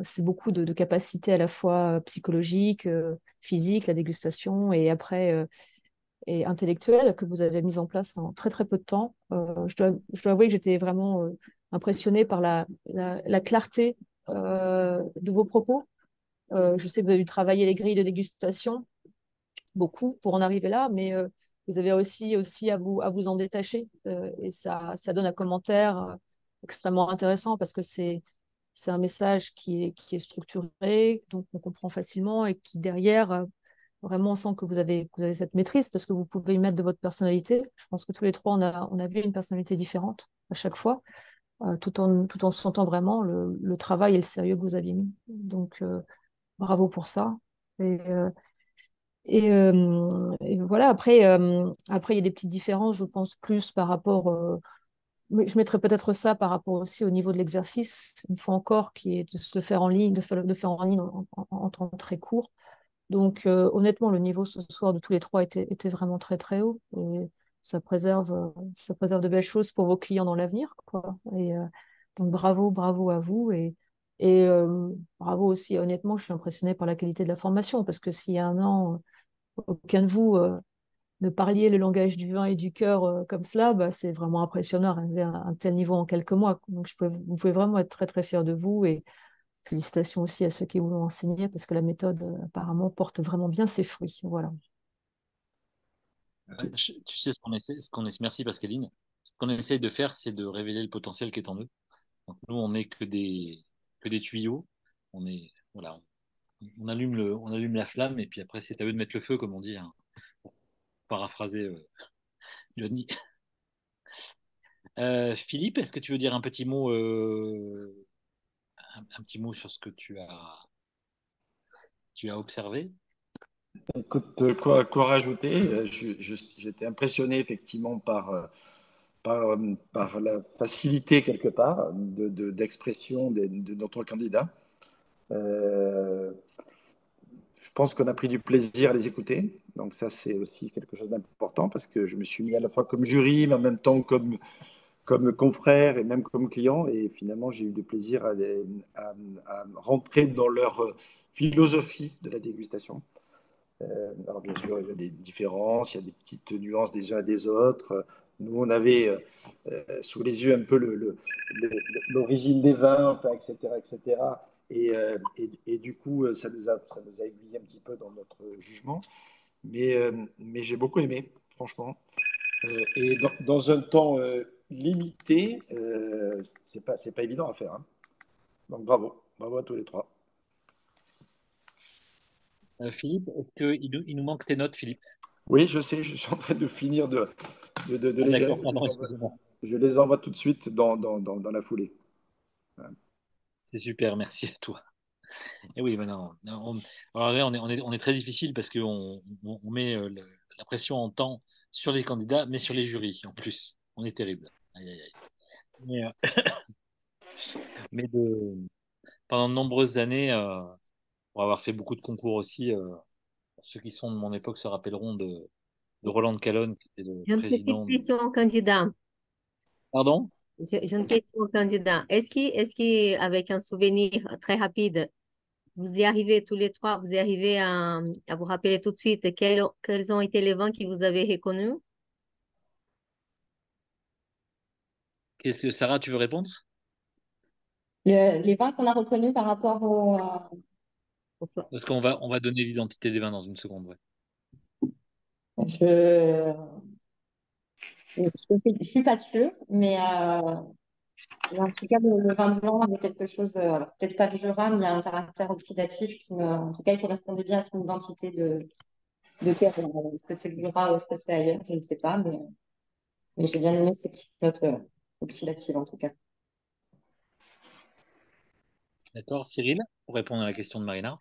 c'est beaucoup de capacités à la fois psychologiques, physiques, la dégustation, et après et intellectuelle que vous avez mise en place en très très peu de temps. Je dois avouer que j'étais vraiment impressionnée par la clarté de vos propos. Je sais que vous avez dû travailler les grilles de dégustation beaucoup pour en arriver là, mais vous avez aussi à vous en détacher. Et ça donne un commentaire extrêmement intéressant parce que c'est un message qui est structuré, donc on comprend facilement et qui derrière, vraiment, on sent que vous avez cette maîtrise parce que vous pouvez y mettre de votre personnalité. Je pense que tous les trois, on a vu une personnalité différente à chaque fois, tout en sentant vraiment le travail et le sérieux que vous aviez mis. Donc, bravo pour ça. Et, Et voilà, après, il y a des petites différences, je pense, plus par rapport. Mais je mettrais peut-être ça par rapport aussi au niveau de l'exercice, une fois encore, qui est de se le faire en ligne, de faire en ligne en temps très court. Donc, honnêtement, le niveau ce soir de tous les trois était vraiment très, très haut. Et ça préserve de belles choses pour vos clients dans l'avenir, quoi. Donc, bravo, bravo à vous. Et bravo aussi, honnêtement, je suis impressionnée par la qualité de la formation, parce que s'il y a un an, aucun de vous ne parliez le langage du vin et du cœur comme cela, bah, c'est vraiment impressionnant d'arriver à un tel niveau en quelques mois. Donc, vous pouvez vraiment être très, très fiers de vous. Et félicitations aussi à ceux qui vous l'ont enseigné, parce que la méthode, apparemment, porte vraiment bien ses fruits. Voilà. Tu sais merci Pascaline. Ce qu'on essaie de faire, c'est de révéler le potentiel qui est en eux. Donc, nous, on n'est que des tuyaux. Voilà, on allume la flamme et puis après, c'est à eux de mettre le feu, comme on dit, hein, pour paraphraser Johnny. Philippe, est-ce que tu veux dire un petit mot sur ce que tu as observé? Écoute, quoi rajouter? J'étais impressionné effectivement par la facilité quelque part d'expression de notre candidat. Euh, je pense qu'on a pris du plaisir à les écouter. Donc ça, c'est aussi quelque chose d'important parce que je me suis mis à la fois comme jury, mais en même temps comme confrère et même comme client. Et finalement, j'ai eu du plaisir à rentrer dans leur philosophie de la dégustation. Alors bien sûr, il y a des différences, il y a des petites nuances des uns et des autres. Nous, on avait sous les yeux un peu l'origine des vins, enfin, etc., etc. Et du coup, ça nous a aiguillé un petit peu dans notre jugement. Mais j'ai beaucoup aimé, franchement. Et dans un temps limité, c'est pas évident à faire, hein. Donc bravo, bravo à tous les trois. Philippe, est-ce qu'il nous manque tes notes, Philippe? Oui, je sais, je suis en train de finir de Ah, les gérer. d'accord, pardon, excusez-moi. Je les envoie tout de suite dans la foulée. C'est super, merci à toi. Et oui, maintenant, alors là, on est très difficile parce qu'on met la pression en temps sur les candidats, mais sur les jurys en plus. On est terrible. Aïe, aïe, aïe. Mais, mais pendant de nombreuses années, pour avoir fait beaucoup de concours aussi, ceux qui sont de mon époque se rappelleront de Roland Calonne, qui était le J'ai une petite président. question au candidat. Pardon? J'ai une question au candidat. Avec un souvenir très rapide, vous y arrivez tous les trois, vous y arrivez à vous rappeler tout de suite quels ont été les vins que vous avez reconnus? Qu'est-ce que Sarah, tu veux répondre? Les vins qu'on a reconnus par rapport Parce on va donner l'identité des vins dans une seconde. Ouais. je, je suis pas sûre, mais en tout cas, le vin blanc avait quelque chose, alors peut-être pas le Jura, mais il y a un caractère oxydatif en tout cas, il correspondait bien à son identité de terroir. Alors, est-ce que c'est le Jura ou est-ce que c'est ailleurs? Je ne sais pas, mais j'ai bien aimé ces petites notes oxydatives en tout cas. D'accord, Cyril, pour répondre à la question de Marina.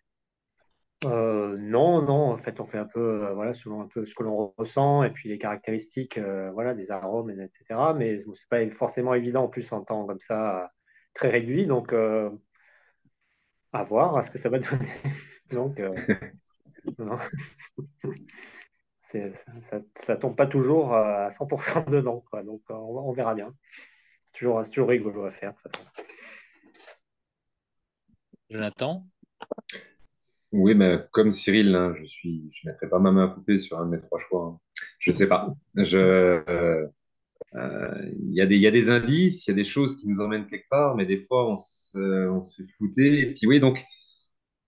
Non, non, en fait, on fait un peu, voilà, selon un peu ce que l'on ressent et puis les caractéristiques, voilà, des arômes, etc. Mais c'est pas forcément évident en plus en temps comme ça, très réduit. Donc, à voir à ce que ça va donner. Donc, non, ça tombe pas toujours à 100% dedans, quoi. Donc, on verra bien. C'est toujours rigolo à faire, de toute façon. Jonathan? Oui, mais comme Cyril, hein, je mettrai pas ma main à couper sur un de mes trois choix, hein. Je sais pas. Il y a des indices, il y a des choses qui nous emmènent quelque part, mais des fois on se fait flouter. Et puis oui, donc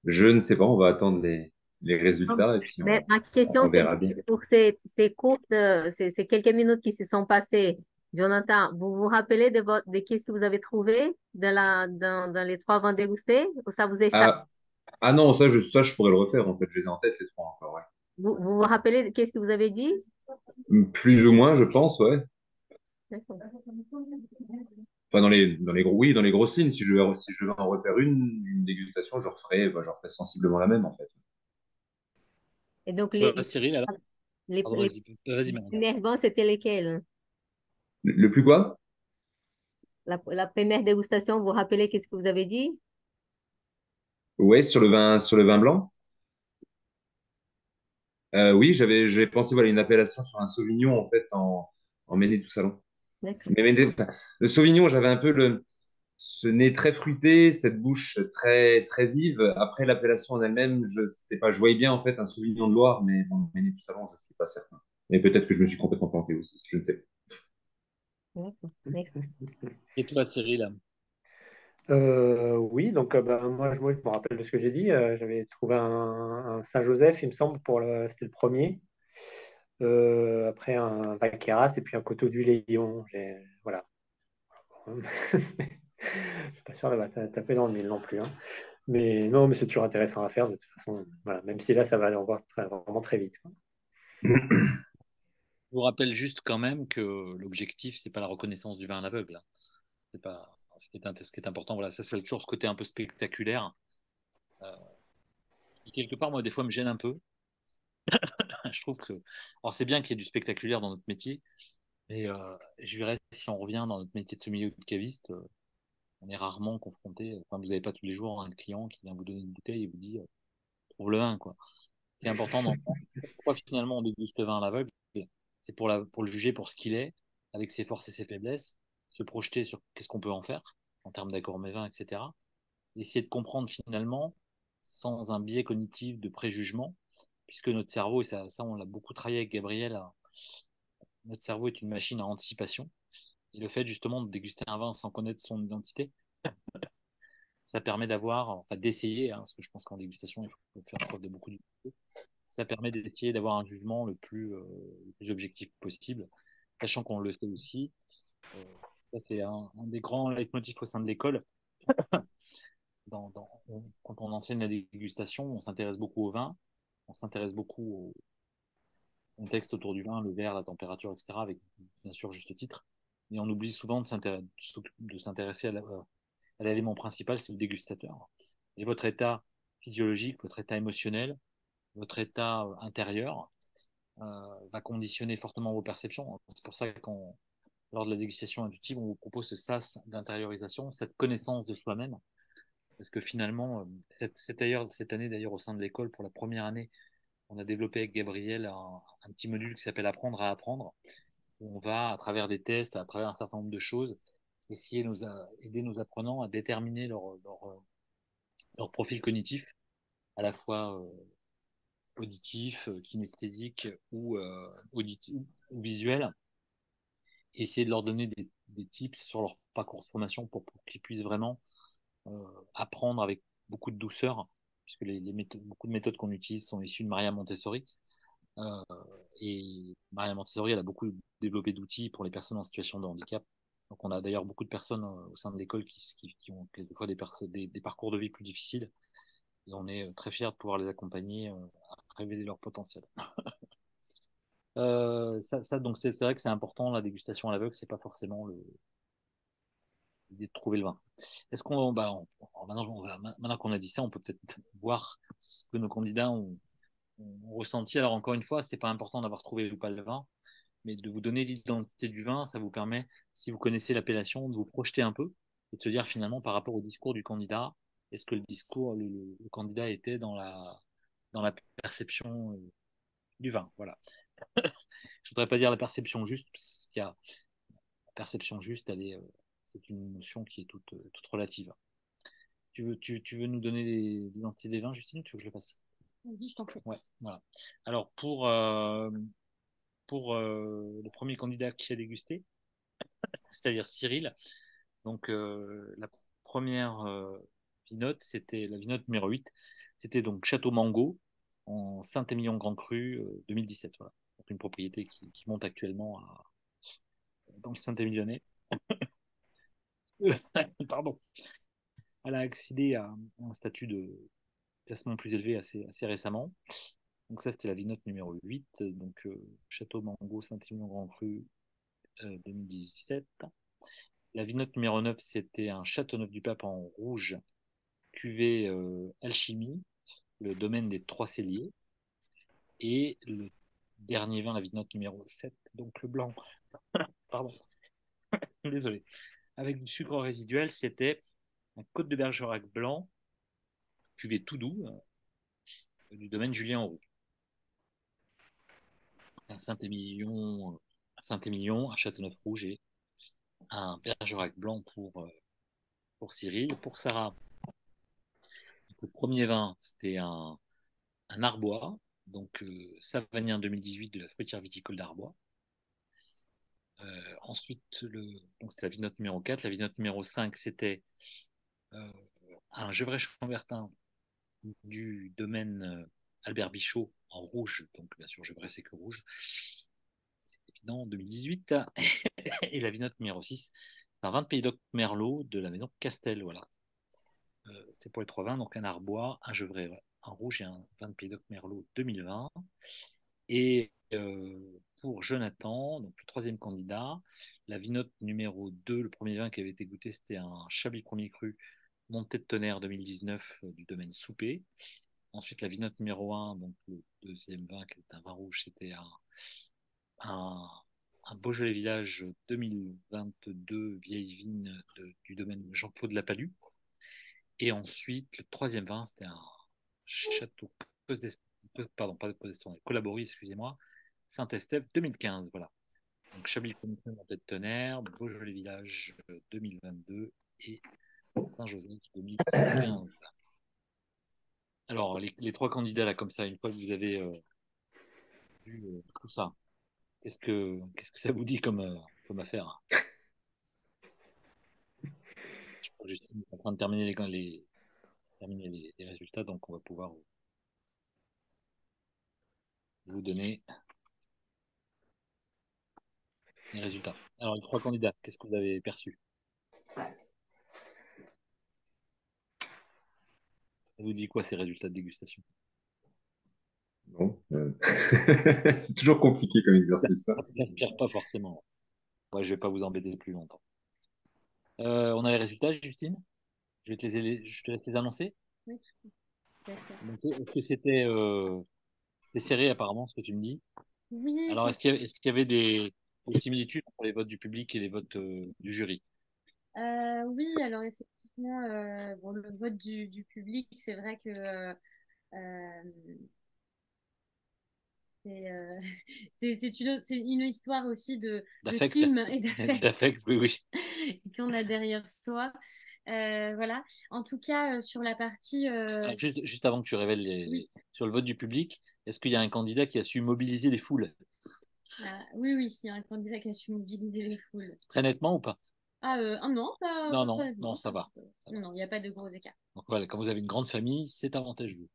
je ne sais pas. On va attendre les résultats et puis Mais ma on question, c'est verra bien. pour ces courtes, ces quelques minutes qui se sont passées. Jonathan, vous vous rappelez de qu'est-ce que vous avez trouvé dans les trois vins dégustés ou ça vous échappe? Ah, non, ça je pourrais le refaire en fait. Je les ai en tête les trois encore. Ouais. Vous vous rappelez de qu'est-ce que vous avez dit? Plus ou moins, je pense, ouais. D'accord. Enfin, oui, dans les grosses lignes, si je devais en refaire une dégustation, je referais sensiblement la même, en fait. Et donc, Cyril, alors. les, Pardon, les, vas-y, les Manon. premiers vins, c'était lesquels? Le plus quoi? La première dégustation, vous vous rappelez qu'est-ce que vous avez dit? Ouais, sur le vin blanc. Oui, j'avais pensé voilà une appellation sur un Sauvignon en fait en Méné tout Salon. D'accord. Enfin, le Sauvignon, j'avais un peu ce nez très fruité, cette bouche très très vive. Après l'appellation en elle-même, je sais pas, je voyais bien en fait un Sauvignon de Loire, mais bon, Méné tout Salon, je suis pas certain. Mais peut-être que je me suis complètement planté aussi, je ne sais pas. D'accord. Excellent. Et toi, Cyril? Oui, donc moi, je me rappelle de ce que j'ai dit. J'avais trouvé un Saint-Joseph, il me semble, c'était le premier. Après un Vaqueras et puis un Coteau du Léon. Voilà. Je suis pas sûr d'avoir tapé dans le mille non plus, hein. Mais non, mais c'est toujours intéressant à faire de toute façon. Voilà. Même si là, ça va aller encore vraiment très vite, quoi. Je vous rappelle juste quand même que l'objectif, c'est pas la reconnaissance du vin à l'aveugle, hein. C'est pas ce qui est important. Voilà, ça c'est toujours ce côté un peu spectaculaire. Euh, qui, quelque part, moi, des fois, me gêne un peu. Je trouve que, alors c'est bien qu'il y ait du spectaculaire dans notre métier, mais je dirais si on revient dans notre métier de sommelier ou de caviste, on est rarement confronté. Enfin, vous n'avez pas tous les jours un client qui vient vous donner une bouteille et vous dit trouve le vin, quoi. C'est important d'entendre pourquoi finalement on déguste le vin à l'aveugle. C'est pour le juger pour ce qu'il est, avec ses forces et ses faiblesses, se projeter sur qu'est-ce qu'on peut en faire en termes d'accord mes vins, etc. Essayer de comprendre finalement, sans un biais cognitif de préjugement, puisque notre cerveau, et ça on l'a beaucoup travaillé avec Gabriel, notre cerveau est une machine à anticipation. Et le fait justement de déguster un vin sans connaître son identité, ça permet d'avoir, enfin d'essayer, hein, parce que je pense qu'en dégustation, il faut faire preuve de beaucoup d'humilité. Ça permet d'essayer d'avoir un jugement le plus objectif possible, sachant qu'on le sait aussi. Euh, Ça, c'est un des grands leitmotifs au sein de l'école. Quand on enseigne la dégustation, on s'intéresse beaucoup au vin, on s'intéresse beaucoup au contexte autour du vin, le verre, la température, etc., avec bien sûr juste titre. Mais on oublie souvent de s'intéresser à l'élément principal, c'est le dégustateur. Et votre état physiologique, votre état émotionnel, votre état intérieur va conditionner fortement vos perceptions. C'est pour ça que lors de la dégustation intuitive, on vous propose ce sas d'intériorisation, cette connaissance de soi-même. Parce que finalement, cette année d'ailleurs au sein de l'école, pour la première année, on a développé avec Gabriel un petit module qui s'appelle Apprendre à apprendre, où on va, à travers des tests, à travers un certain nombre de choses, essayer aider nos apprenants à déterminer leur profil cognitif, à la fois auditif, kinesthésique auditif, ou visuel, et essayer de leur donner des tips sur leur parcours de formation pour qu'ils puissent vraiment apprendre avec beaucoup de douceur, puisque beaucoup de méthodes qu'on utilise sont issues de Maria Montessori. Euh, et Maria Montessori, elle a beaucoup développé d'outils pour les personnes en situation de handicap. Donc, on a d'ailleurs beaucoup de personnes au sein de l'école qui ont quelquefois des parcours de vie plus difficiles. Et on est très fiers de pouvoir les accompagner à révéler leur potentiel. Donc c'est vrai que c'est important, la dégustation à l'aveugle, c'est pas forcément l'idée de trouver le vin. Est-ce qu'on, bah, maintenant qu'on a dit ça, on peut peut-être voir ce que nos candidats ont ressenti. Alors encore une fois, c'est pas important d'avoir trouvé ou pas le vin, mais de vous donner l'identité du vin, ça vous permet, si vous connaissez l'appellation, de vous projeter un peu et de se dire finalement par rapport au discours du candidat, est-ce que le candidat était dans la perception du vin. Voilà. Je voudrais pas dire la perception juste, parce qu'il y a la perception juste, c'est une notion qui est toute relative. Tu veux nous donner l'identité des vins, Justine, ou tu veux que je le fasse? Vas-y, je t'en prie. Ouais, voilà. Alors pour le premier candidat qui a dégusté, c'est-à-dire Cyril, donc la première vinote, c'était la vinote numéro 8, c'était donc Château Mango en Saint-Émilion-Grand Cru 2017. Voilà. Donc une propriété qui monte actuellement dans le Saint-Émilionnais. Pardon. Elle a accédé à un statut de classement plus élevé assez récemment. Donc ça, c'était la vinote numéro 8, donc Château Mango Saint-Émilion Grand Cru 2017. La vinote numéro 9, c'était un Châteauneuf du Pape en rouge, cuvée Alchimie, le domaine des Trois Celliers. Et le dernier vin, la Vignotte numéro 7, donc le blanc, pardon, désolé, avec du sucre résiduel, c'était un Côte de Bergerac blanc, cuvée tout doux, du domaine Julien Auroux. Un Saint-Émilion, un Châteauneuf-Rouge et un Bergerac blanc pour Cyril. Pour Sarah, le premier vin, c'était un Arbois, donc Savagnin 2018 de la fruitière viticole d'Arbois. Ensuite, donc c'était la Vignotte numéro 4. La Vignotte numéro 5, c'était un Gevrey-Chambertin du domaine Albert Bichot en rouge, donc bien sûr Gevrey c'est que rouge, c'est évident, 2018. Et la Vignotte numéro 6, c'est un vin de Pays d'Oc Merlot de la maison Castel, voilà. C'était pour les trois vins, donc un Arbois, un Gevrey en rouge et un vin de Pays d'Oc Merlot 2020. Et pour Jonathan, donc le troisième candidat, la Vignotte numéro 2, le premier vin qui avait été goûté, c'était un Chablis premier cru Montée de Tonnerre 2019 du domaine Soupé. Ensuite, la Vignotte numéro 1, donc le deuxième vin qui est un vin rouge, c'était un, un Beaujolais Village 2022, vieille vigne du domaine Jean-Claude Lapalus. Et ensuite, le troisième vin, c'était un Château pardon, pas de Cosestron, Collaborie, excusez-moi, Saint-Estèphe 2015, voilà. Donc Chablis Comité, Montée de Tonnerre, Beaujolais Village 2022 et Saint-Joseph 2015. Alors, les trois candidats, là, comme ça, une fois que vous avez vu tout ça, qu'est-ce que ça vous dit comme affaire? Je crois que Justine est en train de terminer les résultats, donc on va pouvoir vous donner les résultats. Alors, les trois candidats, qu'est-ce que vous avez perçu? Ça vous dit quoi, ces résultats de dégustation? Bon, c'est toujours compliqué comme exercice, ça. Ça ne s'inspire pas forcément. Ouais, je vais pas vous embêter plus longtemps. On a les résultats, Justine? Je te laisse les annoncer. Oui, tout à fait. Donc, est-ce que c'est serré apparemment, ce que tu me dis? Oui, Alors, est-ce qu'il y avait des similitudes entre les votes du public et les votes du jury? oui, alors effectivement, bon, le vote du public, c'est vrai que euh, c'est c'est une histoire aussi de D'affect? team et d'affect D'affect, oui, oui. qu'on a derrière soi. Voilà. En tout cas, sur la partie. Alors, juste avant que tu révèles Oui, sur le vote du public, est-ce qu'il y a un candidat qui a su mobiliser les foules oui, oui, il y a un candidat qui a su mobiliser les foules. très nettement ou pas? Non, Non, pas non, très non, nettement. ça va. Ça va. Non, il n'y a pas de gros écarts. Donc voilà, quand vous avez une grande famille, c'est avantageux.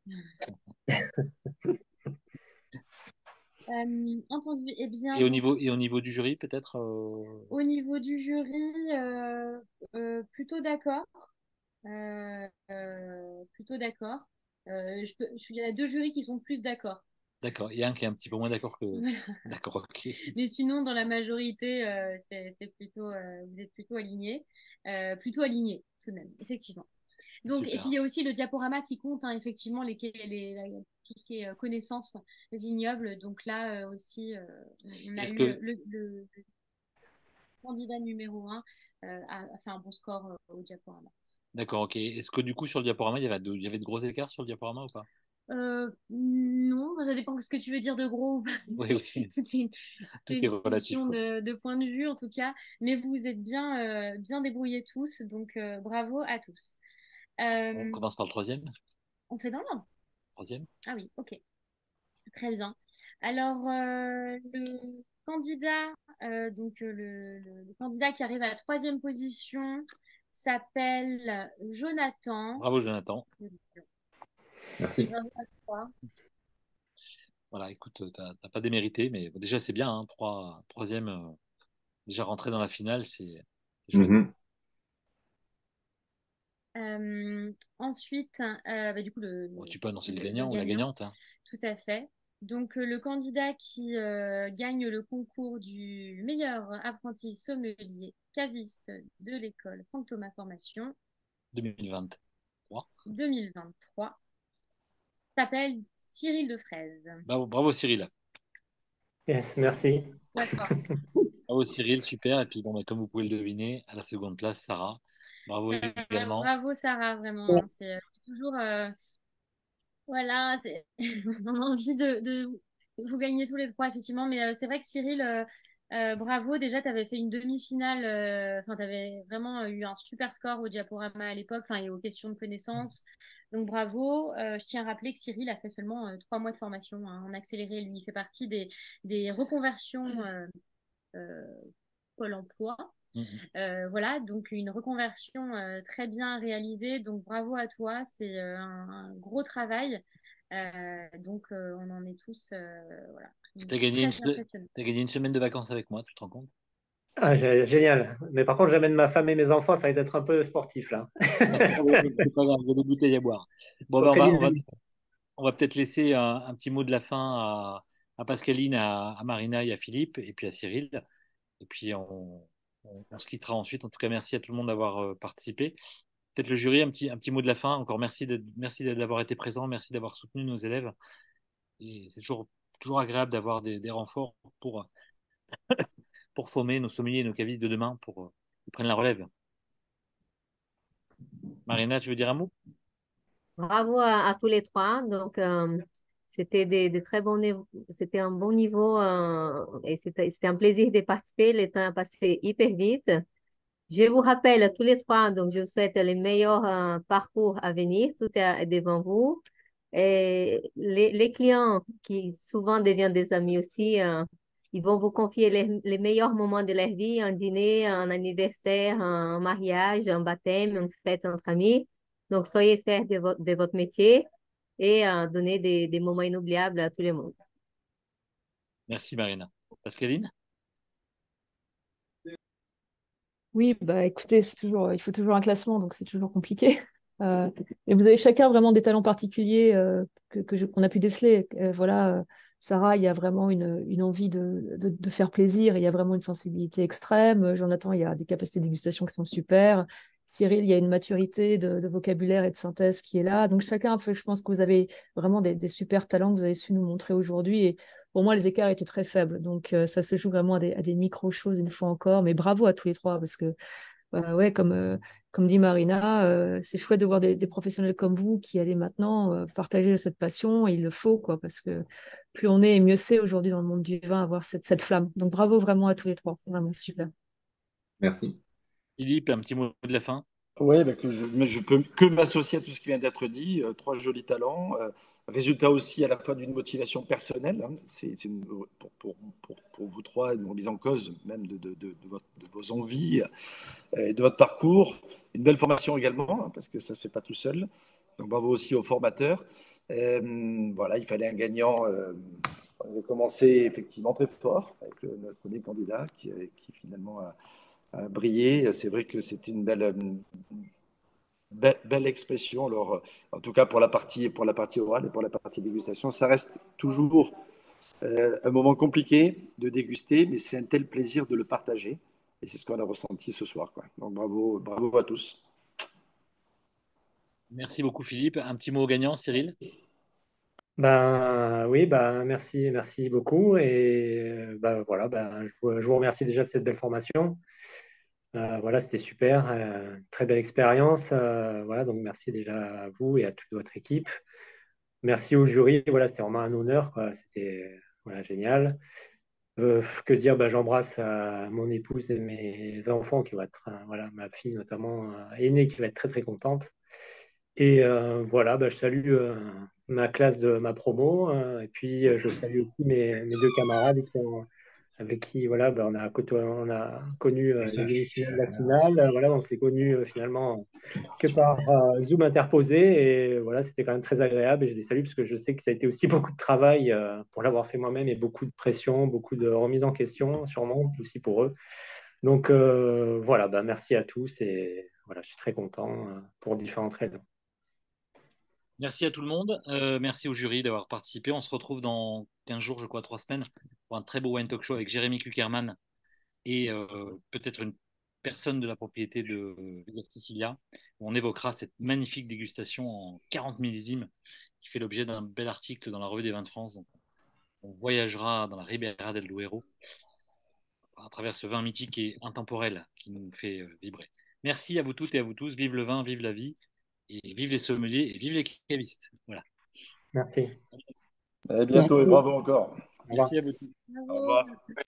Entendu. Eh bien, Et au niveau du jury, peut-être au niveau du jury, plutôt d'accord. Plutôt d'accord. Il y a deux jurys qui sont plus d'accord. D'accord. Il y a un qui est un petit peu moins d'accord que. Voilà. D'accord, ok. Mais sinon, dans la majorité, c'est plutôt, vous êtes plutôt alignés tout de même, effectivement. Donc, et puis Super. il y a aussi le diaporama qui compte, hein, effectivement, tout ce qui est connaissances vignobles. Donc là aussi, on a Est-ce eu que. le candidat numéro un a fait un bon score au diaporama. D'accord, ok. Est-ce que du coup, sur le diaporama, il y avait de gros écarts sur le diaporama ou pas? Non, ça dépend de ce que tu veux dire de gros ou pas. Oui, oui. Tout est Tout est une relatif, question quoi. de point de vue en tout cas, mais vous vous êtes bien débrouillés tous, donc bravo à tous. On Euh, commence par le troisième? on fait dans l'ordre. Troisième? Ah oui, ok, très bien. Alors le candidat, le candidat qui arrive à la troisième position s'appelle Jonathan. Bravo, Jonathan. Merci. Bravo à toi. Voilà, écoute, t'as pas démérité, mais bon, déjà, c'est bien, hein, troisième, déjà rentré dans la finale, c'est chouette. Mhm. Ensuite, du coup, Bon, tu peux annoncer le le gagnant ou la gagnant, gagnante, hein. tout à fait. Donc, le candidat qui gagne le concours du meilleur apprenti sommelier caviste de l'école Franck Thomas Formation 2023. 2023 s'appelle Cyril de Fraise. Bravo Cyril. Yes, merci. D'accord. Bravo Cyril, super. Et puis bon, comme vous pouvez le deviner, à la seconde place, Sarah. Bravo également. Bravo Sarah, vraiment. Hein. C'est toujours, voilà, on a envie de vous gagner tous les trois, effectivement. Mais c'est vrai que Cyril, bravo. Déjà, tu avais fait une demi-finale. Enfin, tu avais vraiment eu un super score au Diaporama à l'époque, enfin, et aux questions de connaissances. Donc, bravo. Je tiens à rappeler que Cyril a fait seulement 3 mois de formation hein, en accéléré. Lui, il fait partie des reconversions euh, Pôle emploi. Voilà, donc une reconversion très bien réalisée. Donc bravo à toi, c'est un gros travail. Donc on en est tous voilà, Tu as gagné, très impressionnés. t'as gagné une semaine de vacances avec moi, tu te rends compte? Ah, génial. Mais par contre, j'amène ma femme et mes enfants, ça va être un peu sportif là. C'est pas grave, il y a des bouteilles à boire. Bon, Ils sont ben, très dynamiques. on va peut-être laisser un petit mot de la fin à Pascaline, à Marina et à Philippe, et puis à Cyril. Et puis on se quittera ensuite. En tout cas, merci à tout le monde d'avoir participé. Peut-être le jury, un petit mot de la fin. Encore merci d'avoir été présent, merci d'avoir soutenu nos élèves. Et c'est toujours agréable d'avoir des renforts pour former nos sommeliers et nos cavistes de demain pour qu'ils prennent la relève. Marina, tu veux dire un mot? Bravo à tous les trois. Donc, c'était des très bons niveaux. C'était un bon niveau et c'était un plaisir de participer. Le temps a passé hyper vite. Je vous rappelle à tous les trois, donc je vous souhaite les meilleurs parcours à venir. Tout est devant vous. Et les clients qui souvent deviennent des amis aussi, ils vont vous confier les meilleurs moments de leur vie, un dîner, un anniversaire, un mariage, un baptême, une fête entre amis. Donc, soyez fiers de votre métier et donnez des moments inoubliables à tout le monde. Merci Marina. Pascaline? Oui, bah écoutez, il faut toujours un classement, donc c'est toujours compliqué. Et vous avez chacun vraiment des talents particuliers qu'on a pu déceler. Voilà, Sarah, il y a vraiment une envie de faire plaisir, il y a vraiment une sensibilité extrême. Jonathan, il y a des capacités de dégustation qui sont super. Cyril, il y a une maturité de vocabulaire et de synthèse qui est là. Donc chacun, je pense que vous avez vraiment des super talents que vous avez su nous montrer aujourd'hui. Et pour moi, les écarts étaient très faibles. Donc ça se joue vraiment à des micro-choses une fois encore. Mais bravo à tous les trois parce que ouais, comme dit Marina, c'est chouette de voir des professionnels comme vous qui allez maintenant partager cette passion, et il le faut, quoi, parce que plus on est, et mieux c'est aujourd'hui dans le monde du vin, avoir cette flamme. Donc bravo vraiment à tous les trois, vraiment super. Merci. Philippe, un petit mot de la fin. Oui, ben mais je peux que m'associer à tout ce qui vient d'être dit. Trois jolis talents. Résultat aussi à la fois d'une motivation personnelle. Hein. C'est pour vous trois, une remise en cause même de vos envies et de votre parcours. Une belle formation également, hein, parce que ça ne se fait pas tout seul. Donc bravo aussi aux formateurs. Voilà, il fallait un gagnant. On a commencé effectivement très fort avec notre premier candidat qui finalement a brillé. C'est vrai que c'était une belle expression. Alors, en tout cas pour la partie orale et pour la partie dégustation, ça reste toujours un moment compliqué de déguster, mais c'est un tel plaisir de le partager. Et c'est ce qu'on a ressenti ce soir, quoi. Donc bravo à tous. Merci beaucoup Philippe. Un petit mot au gagnant, Cyril. Ben oui, ben merci beaucoup. Et ben voilà, je vous remercie déjà de cette belle formation. Voilà, c'était super, très belle expérience. Voilà, donc merci déjà à vous et à toute votre équipe. Merci au jury. Voilà, c'était vraiment un honneur, quoi. C'était voilà, génial. Que dire, ben, j'embrasse mon épouse et mes enfants qui vont être, voilà, ma fille notamment aînée qui va être très très contente. Et voilà, ben, je salue ma classe de ma promo et puis je salue aussi mes deux camarades avec qui voilà, ben, on a connu les demi-finales, la finale. Voilà, on s'est connus finalement que par Zoom interposé. Et voilà, c'était quand même très agréable. Et je les salue parce que je sais que ça a été aussi beaucoup de travail pour l'avoir fait moi-même et beaucoup de pression, beaucoup de remise en question, sûrement aussi pour eux. Donc voilà, bah, merci à tous et voilà, je suis très content pour différentes raisons. Merci à tout le monde. Merci au jury d'avoir participé. On se retrouve dans 15 jours, je crois, 3 semaines, pour un très beau wine talk show avec Jérémy Kluckerman et peut-être une personne de la propriété de Villa Sicilia. On évoquera cette magnifique dégustation en 40 millésimes qui fait l'objet d'un bel article dans la Revue des Vins de France. Donc, on voyagera dans la Ribera del Duero à travers ce vin mythique et intemporel qui nous fait vibrer. Merci à vous toutes et à vous tous. Vive le vin, vive la vie, et vive les sommeliers, et vive les cavistes. Voilà. Merci. À bientôt et bravo encore. Merci à vous tous. Au revoir.